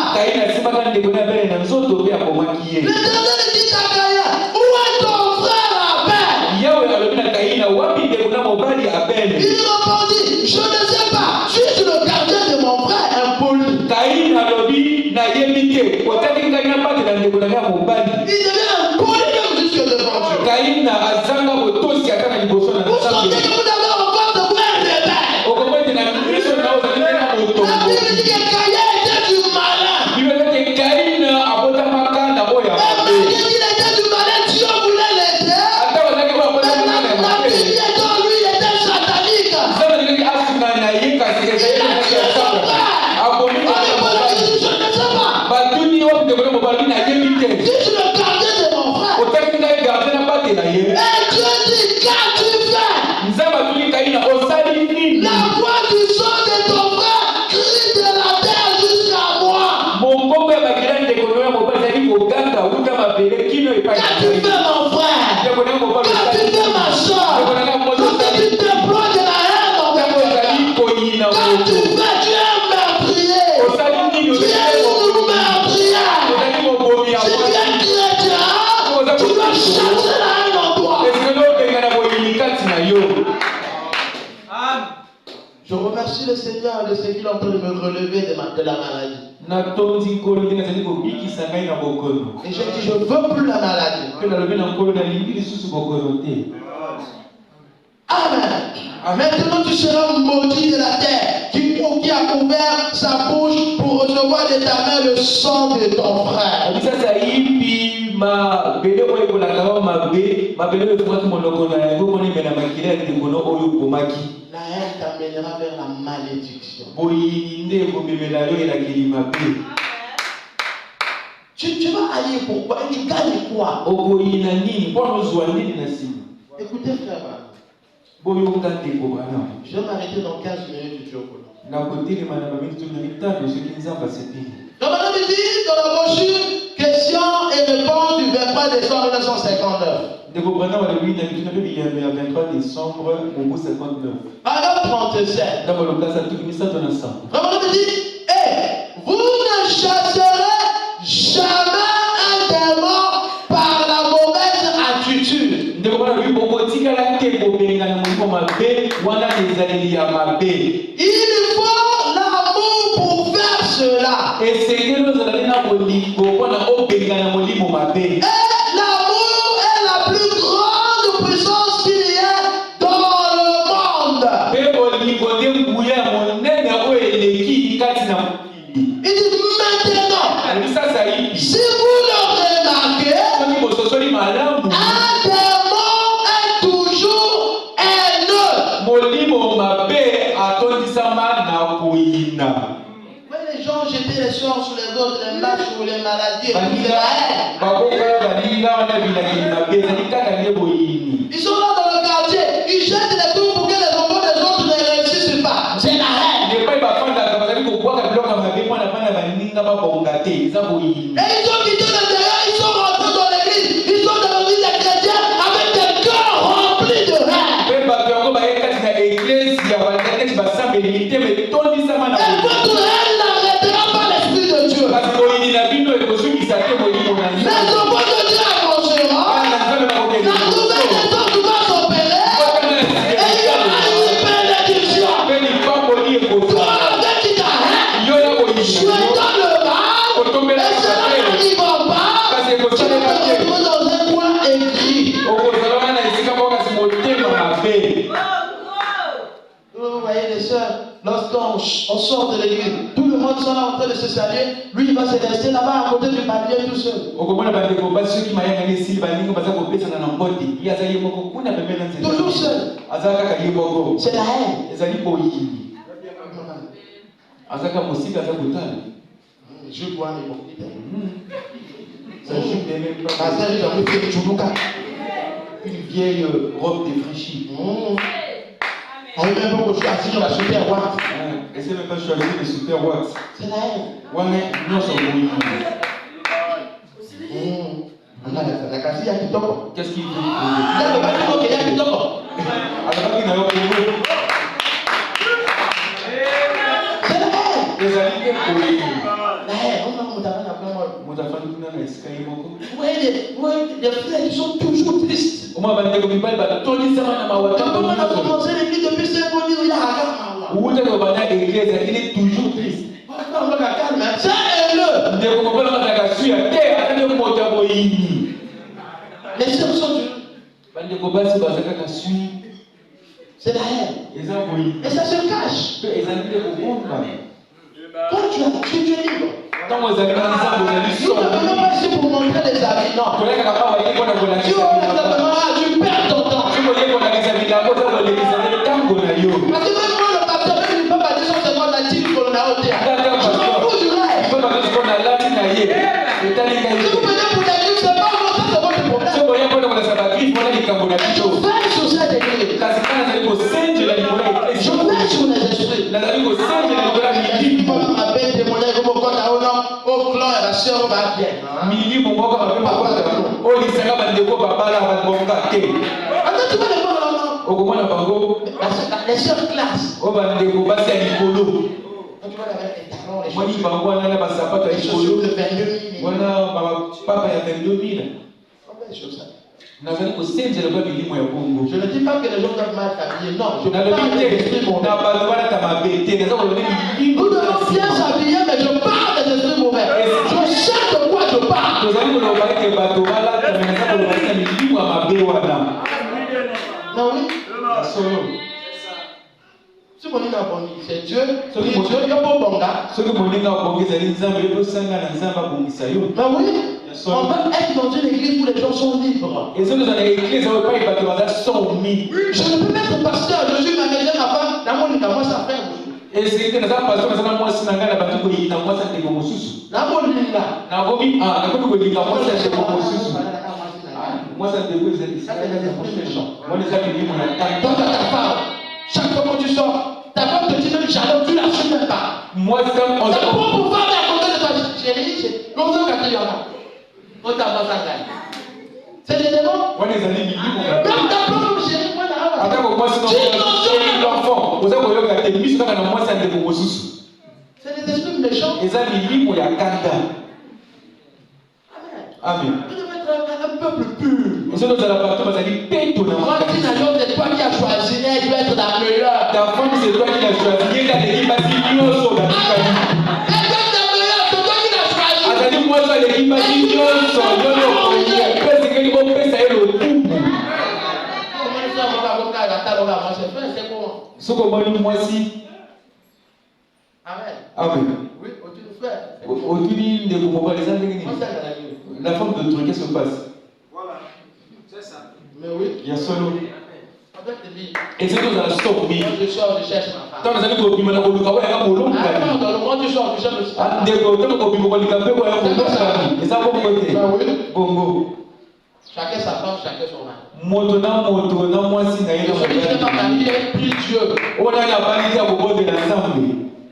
L'Éternel dit à Caïn, où est ton frère Abel? Il répondit, je ne sais pas, suis-je le gardien de mon frère impoli? Il devient impoli même jusque devant Dieu. Vous sentez que vous avez encore de quoi être rebelle. La Bible dit que Caïn était du malin. Et parce qu'il était du malin, Dieu voulait l'aider. La Bible dit que lui, il était satanique. Il a tué son frère. Je ne sais pas. Si je le gardais de mon frère. Et Dieu dit, qu'as-tu fait? La voix du son de ton frère crie de la terre jusqu'à moi. Qu'as-tu fait mon frère? Qu'as-tu fait ma soeur? Quand tu déploies de la haine dans ta vie, qu'as-tu fait? Tu es un meurtrier. Tu es une meurtrière. Si tu es chrétien, tu dois chercher la haine en toi. Je remercie le Seigneur de ce qu'il est en train de me relever de la maladie. Et j'ai dit, je ne veux plus la maladie. Amen. Maintenant tu seras maudit de la terre, qui a ouvert sa bouche pour recevoir de ta main le sang de ton frère. La haine t'amènera vers la malédiction. Tu vas haïr pourquoi? Et tu gagnes quoi? Écoutez frère, je vais m'arrêter dans 15 minutes du jour. Donc madame dit dans la brochure, questions et réponses du 23 décembre 1959. Paragraphe 37. Madame dit, vous ne chasserez jamais un démon par la mauvaise attitude. Il faut l'amour pour faire cela. Et l'amour est la plus grande puissance qu'il y ait dans le monde. Il dit maintenant, si vous le remarquez, un démon est toujours haineux. gens jetaient les sorts sur les autres, les marches ou les maladies. Et tout, c'est la haine. Ils sont là dans le quartier, ils jettent les trucs pour que les enfants des autres ne réussissent pas. C'est la haine. Et ils ont quitté le terrain, ils sont rentrés dans l'église, ils sont dans l'église des chrétiens avec des cœurs remplis de haine. Et votre haine n'arrêtera pas l'esprit de Dieu. Les enfants de Dieu avanceront, la nouvelle naissance va s'opérer, et il y aura une bénédiction. Toi avec qui t'as haine, souhaitant le mal, et cela n'arrivera pas, tu vas te retrouver dans un coin écrit. Vous voyez les sœurs, lorsqu'on sort de l'église, tout le monde sont là en train de se saluer, lui il va se rester là-bas à côté du palier tout seul. Toujours seul. C'est la haine. Je bois l'hypocrite. Une vieille robe défraîchie. On ne peut même pas choisir la super wax. Essaye même pas choisir le super wax. C'est la haine. Qu'est-ce qu'il veut? C'est la Vous voyez des frères qui sont toujours tristes. Quand on a commencé l'église depuis 5 ans, il y a il est toujours triste. c'est haineux. Les sœurs sont dures. C'est la haine. Et ça se cache. Quand tu es libre. Nous ne venons pas ici pour montrer les habits, non. Tu perds ton temps. Parce que même moi, le pasteur, même il ne peut pas dire c'est moi la team qu'on a au théâtre. Je m'en fous du rêve. Si vous venez pour l'église, c'est pas moi, ça c'est votre problème. Je veille sur cette église. Je veille sur les esprits. Au clan et la sœur va bien. Attends, tu vas les voir là, non? Les sœurs classe. Tu vois avec les talons, les chaussures de 22 000. Je ne dis pas que les gens doivent mal s'habiller, non. Je parle de l'esprit mauvais. Nous devons bien s'habiller, mais je parle des esprits mauvais. Je sais de quoi je parle. Non, oui. Si mon nom c'est Dieu, Dieu, il y a pas bon gars. Mais oui, on va être dans une église où les gens sont libres. Je ne peux mettre pasteur, je suis marié à ma femme, dans moi ça fait. Chaque fois que tu sors, ta femme te dit même j'adore, tu la suis même pas. Moi, c'est comme on a pour pouvoir à côté de ta chérie, c'est comme ça qu'il y en a. On t'a pas ça. C'est des démons. Même ta propre chérie, moi, là. C'est des esprits méchants. Amen. Tu devrais être un peuple pur. Moi, c'est toi qui as choisi, elle doit être la meilleure. Ta femme, c'est toi qui l'as choisi. Elle doit être la meilleure, c'est toi qui l'as choisi. Moi, ça les imagine, Amen. Oui, au-dessus de frère. La femme de Dieu, qu'est-ce qui se passe? Voilà, c'est ça. Mais oui. Il y a solo. Et c'est tout dans le stock. Moi, je sors, je cherche ma femme. Dans le monde, tu sors, tu cherches aussi. Chacun sa femme, chacun son âme. Moto na moto na mwasi na yeye Celui qui n'est pas marié prie Dieu. On a la banité à propos de l'ensemble.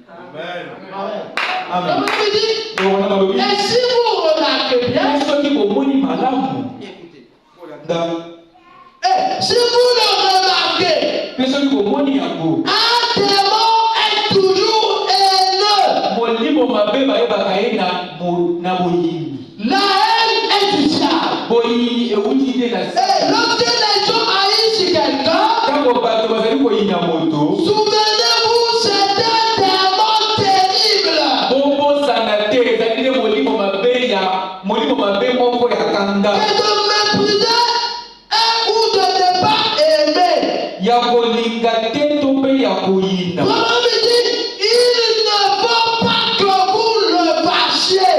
Amen. Amen. Et si vous remarquez bien, ceux qui comprennent malade. écoutez. Et si vous le remarquez, ceux qui comprennent un peu. Un démon est toujours haineux. Molimo mabeba eba kaena na boyini. La haine est du diable. Boyini et outi de la. Et lorsque les gens haïssent quelqu'un, souvenez-vous, c'est un démon terrible. Et de mépriser ou de ne pas aimer. Vraiment dit, il ne faut pas que vous le fassiez.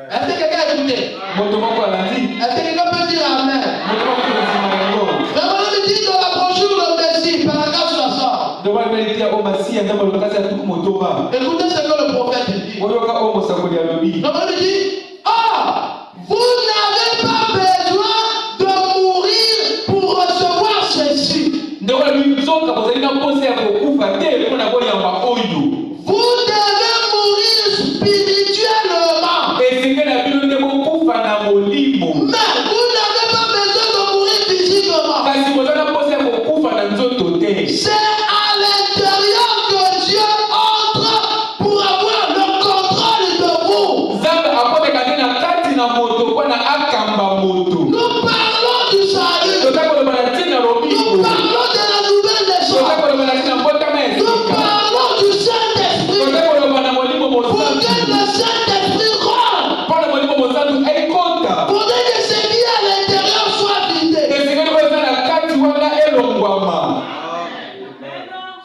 Est-ce que quelqu'un a écouté? Est-ce que quelqu'un peut dire Amen? Vraiment dit dans la brochure de Messie, paragraphe 60. Écoutez ce que le prophète dit. Vraiment dit, vous n'avez pas besoin de mourir pour recevoir ceci. Vous devez mourir spirituellement. Mais vous n'avez pas besoin de mourir physiquement. C'est à l'intérieur que Dieu entre pour avoir le contrôle de vous. Nous parlons du salut. Nous parlons de la nouvelle naissance. Nous parlons du Saint-Esprit. Pour que le Saint-Esprit rentre. Pour que ce qui est à l'intérieur soit vidé.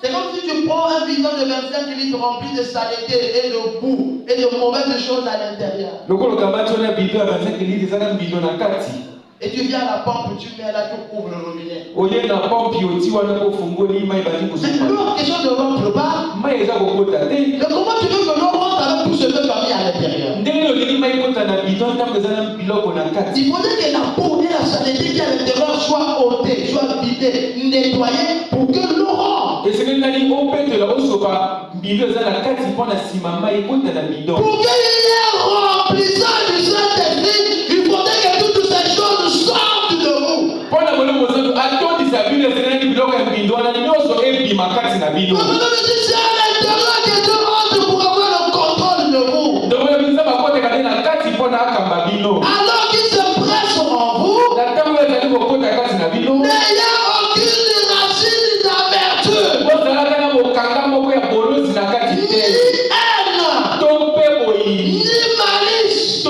C'est comme si tu prends un bidon de 25 litres rempli de saleté et de boue et de mauvaises choses à l'intérieur. Et tu viens à la pompe, tu mets là, tu ouvres le robinet. Mais l'eau, question de rentre pas. Mais comment tu veux que l'eau rentre avec tout ce que tu as mis à l'intérieur? Il faudrait que la boue et la saleté qui est à l'intérieur soient ôtées, soient vidées, nettoyées pour que l'eau rentre. Pour qu'il y ait remplissage du Saint-Esprit, il faudrait que toutes ces choses sortent de vous. C'est à l'intérieur que Dieu rentre pour avoir le contrôle de vous. Alors qu'il se presse en vous, n'ayant aucune racine d'amertume, ni haine, ni malice,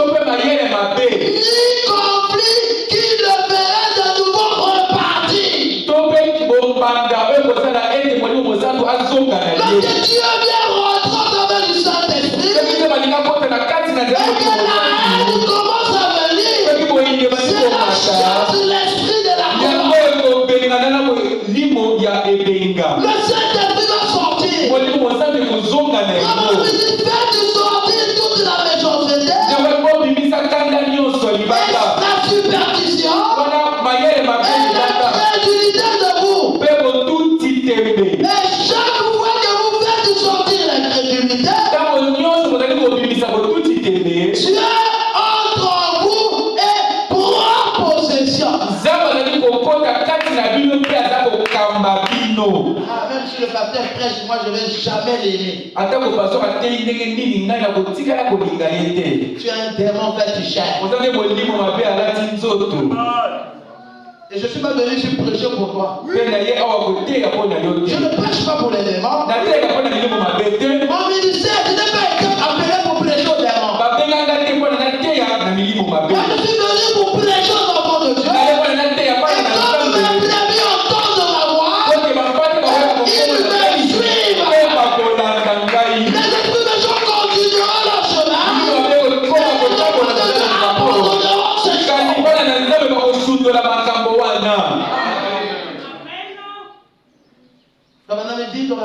ni conflit qui le ferait de nouveau repartir. Lorsque Dieu vient rentrer au travers du Saint-Esprit, et que la haine commence à venir, c'est la chasse l'esprit de la colère. Le Saint-Esprit va sortir. Comment vous dites, faites sortir toute la méchanceté, la superstition, et l'incrédulité de vous. Et chaque fois que vous faites sortir l'incrédulité, Dieu entre en vous et prend possession. Même si le pasteur prêche, moi je ne vais jamais l'aimer. Tu es un démon féticheur. Et je ne suis pas venu ici prêcher pour toi. Je ne prêche pas pour les démons. Mon ministère, je n'ai pas été appelé pour prêcher aux démons. Moi, je suis venu pour prêcher aux enfants de Dieu. Et comme vous m'avez mis entendre ma voix, il me suivre. Les esprits méchants continueront leur chemin. Abandonneront ce chemin.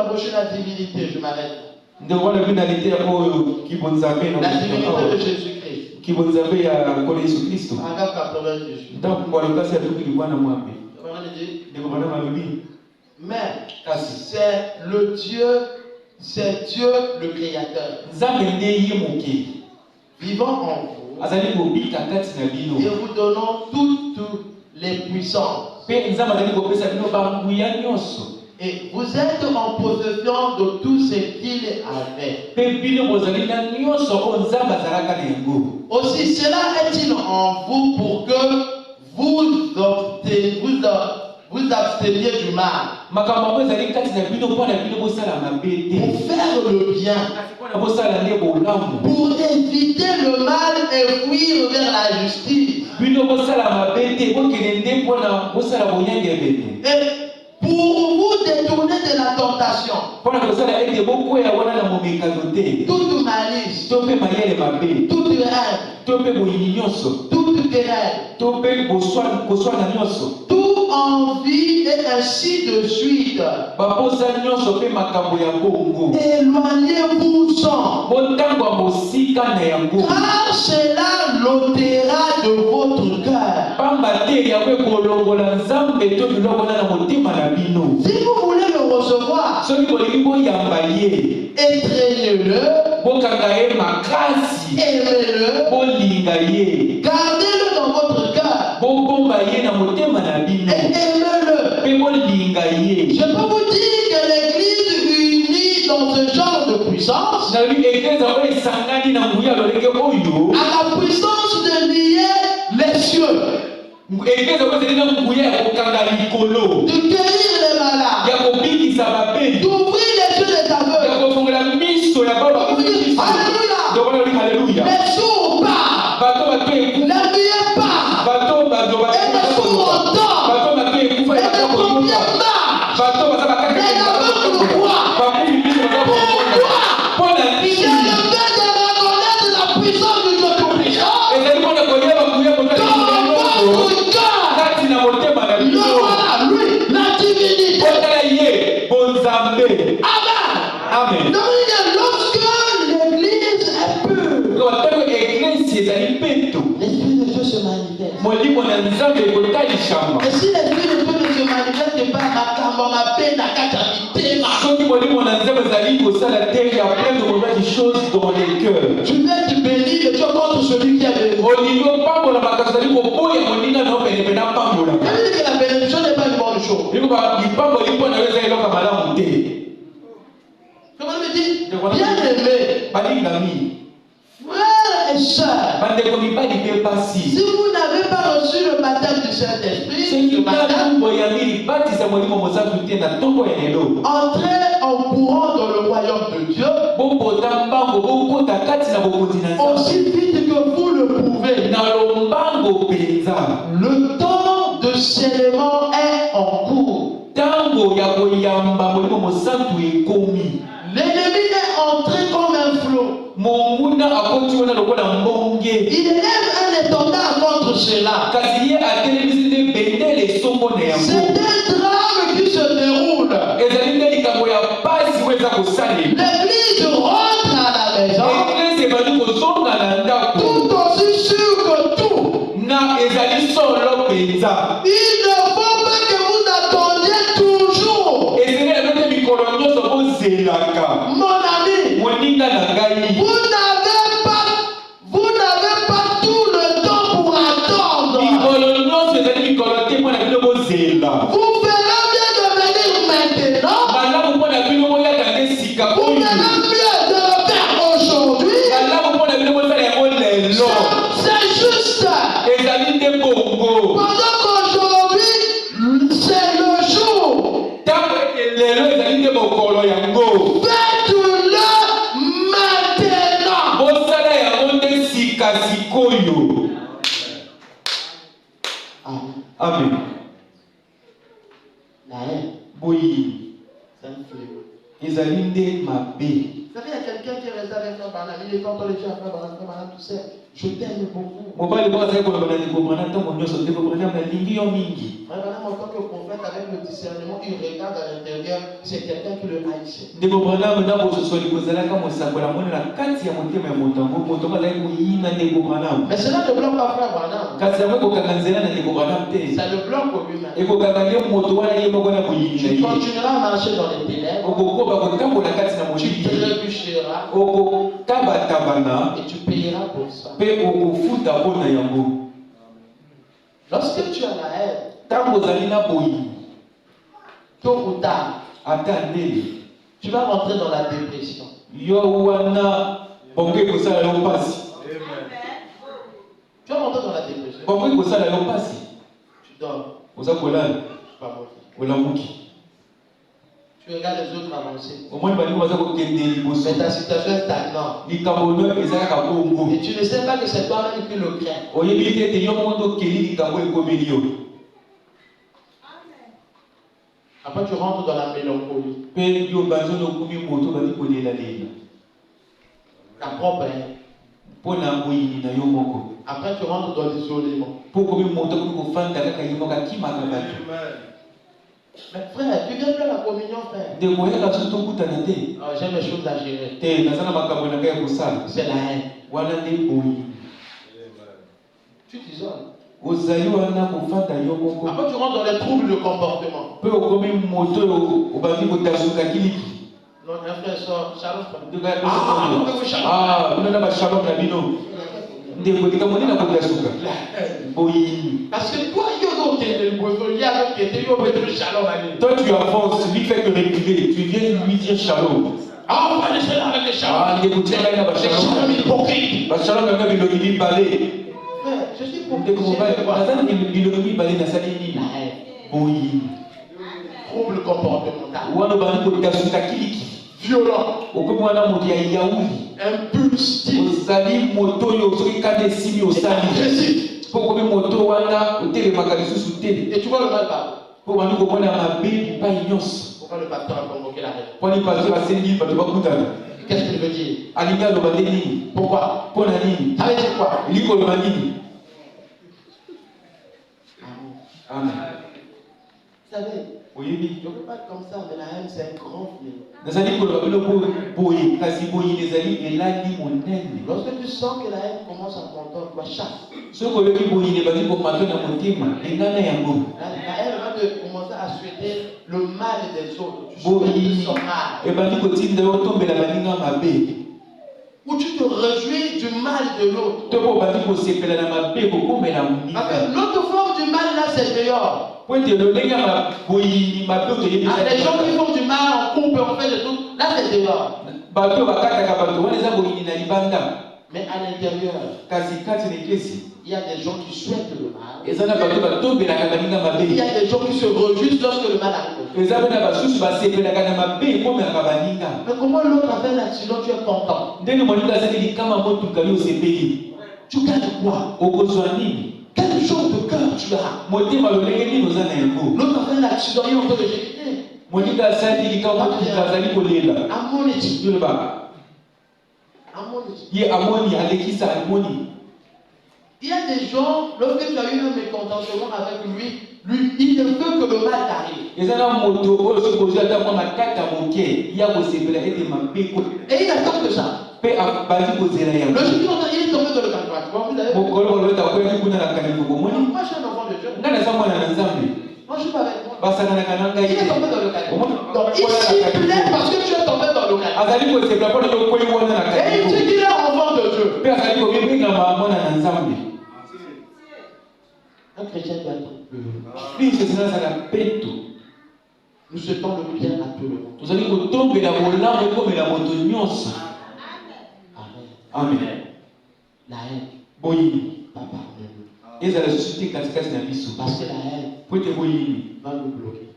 approcher la divinité, je m'arrête. La divinité de Jésus-Christ. Paragraphe 98. Mais c'est Dieu le Créateur. Vivant en vous et vous donnant toutes les puissances. Et vous êtes en possession de tout ce qu'il avait. Aussi, cela est-il en vous pour que vous absteniez du mal, pour faire le bien, pour éviter le mal et fuir vers la justice. Et pour vous détourner de la tentation, toute malice, toute haine, toute querelle, toute envie et ainsi de suite. Éloignez-vous-en, car cela l'ôtera de votre cœur. Si vous voulez le recevoir, étreignez-le, aimez-le, gardez-le dans votre cœur et aimez-le. Je peux vous dire que l'Église unie dans ce genre de puissance a la puissance de lier les cieux, de guérir les malades, d'ouvrir les yeux des aveugles. Alléluia. Les sourds parlent, les muets parlent, et les sourds entendent, et les premiers marchent, les aveugles voient. Il est le fait de reconnaître la puissance du Dieu Tout-Puissant dans votre cœur. Le voilà, lui, la divinité. Amen. Donc, lorsque l'Église est pure, l'Esprit de Dieu se manifeste. Et si l'Esprit de Dieu ne se manifeste pas, ma peine n'a qu'à t'habiter. Tu veux être béni de Dieu contre celui qui a béni. Il dit que la bénédiction n'est pas une bonne chose. Comment il dit? Bien aimé, frères et sœurs, si vous n'avez pas reçu le baptême du Saint-Esprit, entrez en courant dans le royaume de Dieu aussi vite que vous le pouvez. Le temps de scellement est en cours. L'ennemi est entré comme un flot. Il élève un étendard contre cela. C'est un drame qui se déroule. L'église rentre à la maison tout aussi sûr que tout. Il ne faut pas que vous attendiez toujours. Mon ami, vous n'avez pas tout le temps pour attendre. Vous verrez bien de venir maintenant. Vous verrez bien de le faire aujourd'hui. C'est juste. Pendant qu'aujourd'hui, c'est le jour. Faites-le maintenant. Amen. La haine, Oui. c'est un fléau. Ils allaient ma paix. Vous savez, il y a quelqu'un qui est resté avec Frère Branham. Il est quand on le dit à Frère Branham, tu sais, je t'aime beaucoup. Frère Branham, en tant que prophète, avec le discernement, il regarde à l'intérieur, c'est quelqu'un qui le haïssait. Mais cela ne bloque pas Frère Branham. Ça le bloque au lui-même. Tu continueras à marcher dans les ténèbres. Tu trébucheras. Et tu payeras pour ça. Lorsque tu as la haine, tôt ou tard, tu vas rentrer dans la dépression. Tu vas rentrer dans la dépression. Tu dors. Tu regardes les autres avancer. Mais ta situation est stagnante. Et tu ne sais pas que c'est toi-même qui le crée. Après, tu rentres dans la mélancolie. Ta propre haine. Après, tu rentres dans l'isolement. Mais frère, tu viens faire la communion, frère. J'ai mes choses à gérer. C'est la haine. Tu t'isoles. Après, tu rentres dans les troubles de comportement. Non, un frère sort, shalom. Parce que toi, toi tu avances, lui fait que reculer, tu viens lui dire shalom. Ah, on va laisser là avec les shalom. Les shalom hypocrites. Je suis trouble comportemental. Violent. Impulsif. Agressif. Et tu vois le mal partout. Pourquoi le pasteur a convoqué la reine? Qu'est-ce qu'il veut dire? Pourquoi? Ça veut dire quoi? Amen. Vous savez, je ne peux pas être comme ça, mais la haine, c'est un grand fléau. Lorsque tu sens que la haine commence à t'entendre, tu chasse. La haine va te commencer à souhaiter le mal des autres. Tu souhaites son mal. Ou tu te réjouis du mal de l'autre. Parce que l'autre forme du mal là, c'est dehors. Ah, les gens qui font du mal en couple, on fait de tout. Là, c'est dehors. Mais à l'intérieur, il y a des gens qui souhaitent le mal. Il y a des gens qui se réjouissent lorsque le mal arrive. Mais comment l'autre a fait l'accident, tu es content? Tu gagnes quoi? Quel genre de cœur tu as? L'autre a fait l'accident, il est en train de jeter. Il y a des gens, lorsque tu as eu un mécontentement avec lui, il ne veut que le mal t'arrive. Et il attend que ça. Le jour où il est tombé dans le calvaire. Moi, je suis un enfant de Dieu. Moi, je suis pas avec moi. Il est tombé dans le calvaire. Donc, il s'y plaît parce que tu es tombé dans le calvaire. Et il dit qu'il est enfant de Dieu. Un chrétien doit être heureux. Nous souhaitons le bien à tout le monde. Amen. La haine. Papa, parce que la haine va nous bloquer.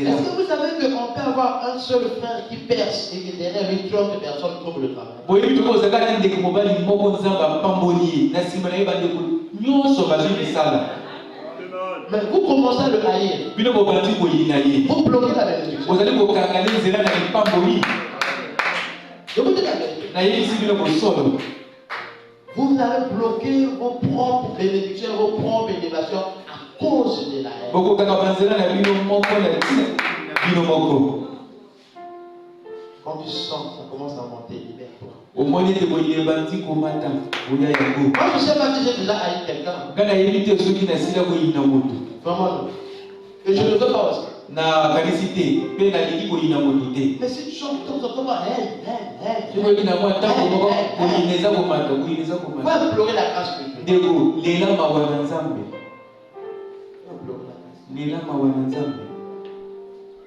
Est-ce que vous savez qu'on peut avoir un seul frère qui perce et que derrière lui, 30 personnes trouvent le travail? Mais vous commencez à le haïr. Vous bloquez la bénédiction. Vous allez bloquer vos propres bénédictions, vos propres élévations à cause de la haine. Quand tu sens, ça commence à monter, libère-toi. Moi, je ne sais pas si j'ai déjà haï quelqu'un. Vraiment, non. Et je ne veux pas aussi. Mais si tu chantes de temps en temps, tu vas implorer la grâce de Dieu.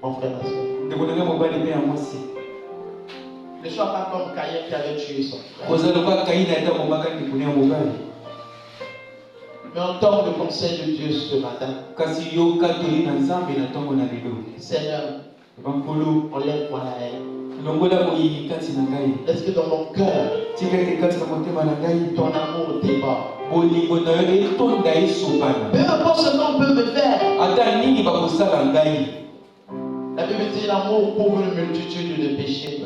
Mon frère, ma soeur. Ne sois pas comme Caïn qui avait tué son frère. Mais entends le conseil de Dieu ce matin. Seigneur, enlève-moi la haine. Est-ce que dans mon cœur, ton amour déborde? Peu importe ce qu'on peut me faire. La Bible dit l'amour couvre une multitude de péchés.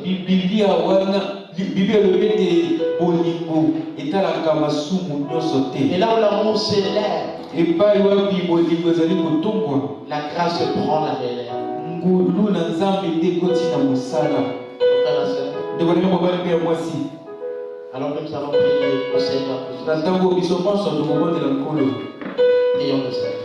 Et là où l'amour s'élève, la grâce prend la relève. Frère et sœur, alors que nous allons prier au Seigneur, prions le Seigneur.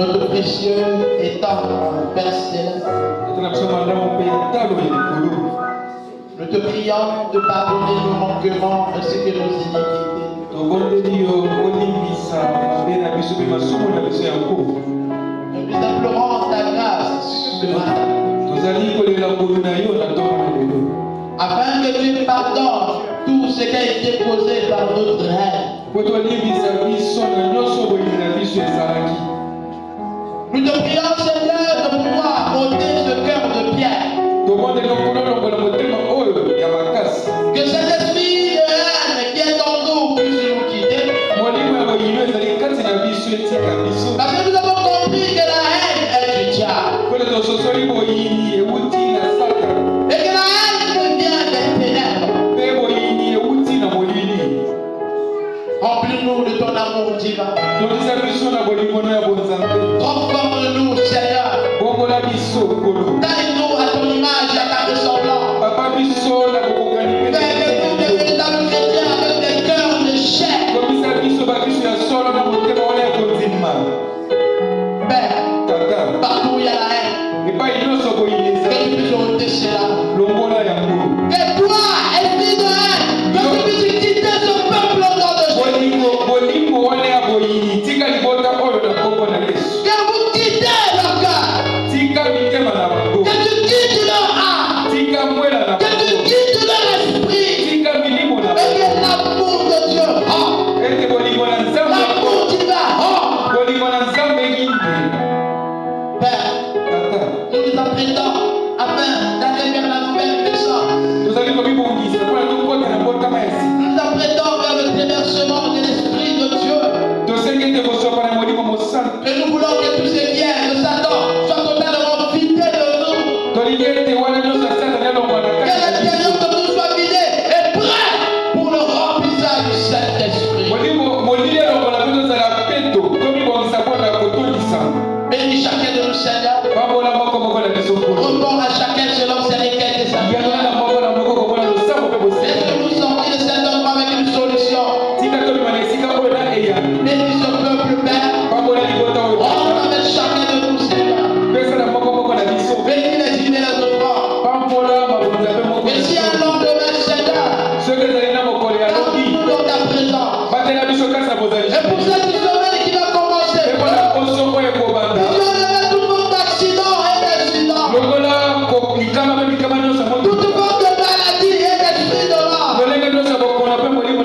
notre précieux et tendre Père Céleste, nous te prions de pardonner nos manquements ainsi que nos iniquités. Nous implorons ta grâce ce matin, afin que tu pardonnes tout ce qui a été posé par notre rêve. Nous te prions, Seigneur, de pouvoir ôter ce cœur de pierre. Que cet esprit de haine qui est en nous puisse nous quitter. Parce que nous avons compris que la haine est du diable. Et que la haine vient des ténèbres. Remplis-nous de ton amour divin. Transforme-nous, Seigneur. Taille-nous à ton image et à ta ressemblance. Fais que nous des véritables chrétiens avec des cœurs de chair. Père, partout où il y a la haine, que tu puisses ôter cela. Que toi, esprit de haine, que tu puisses quitter ce peuple au nom de Jésus. Que vous quittez leur cœur. Que tu quittes leur âme. Que tu quittes leur esprit. Et que l'amour de Dieu, l'amour divin, Père, nous nous apprêtons afin d'aller vers la nouvelle naissance. Nous nous apprêtons vers le déversement de l'Esprit de Dieu. Et nous voulons que tous ces biens de Satan soient totalement vidés de nous. Que l'intérieur de nous soit vidé et prêt pour le remplissage du Saint-Esprit. Bénis chacun de nous, Seigneur. Réponds à chacun selon ses requêtes et sa prière. Laisse-nous sortir de cet homme avec une solution. Bénis ce peuple, Père. Rentre avec chacun de nous, Seigneur. Bénis les idées de notre corps. Et si un lendemain, Seigneur, garde-nous dans ta présence. Et pour cette semaine qui va commencer, tout le monde d'accidents et d'incidents, toute forme de maladie et d'esprit de mort,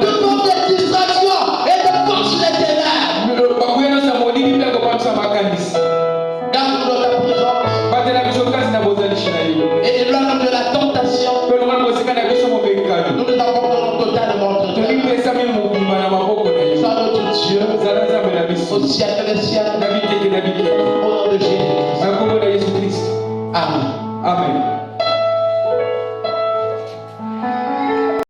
toute forme de distraction et de force des ténèbres, garde-nous dans ta présence. Et éloigne de la tentation, nous nous abandonnons totalement entre tes mains. Sois notre Dieu, au siècle des siècles, au nom de Jésus. Amen.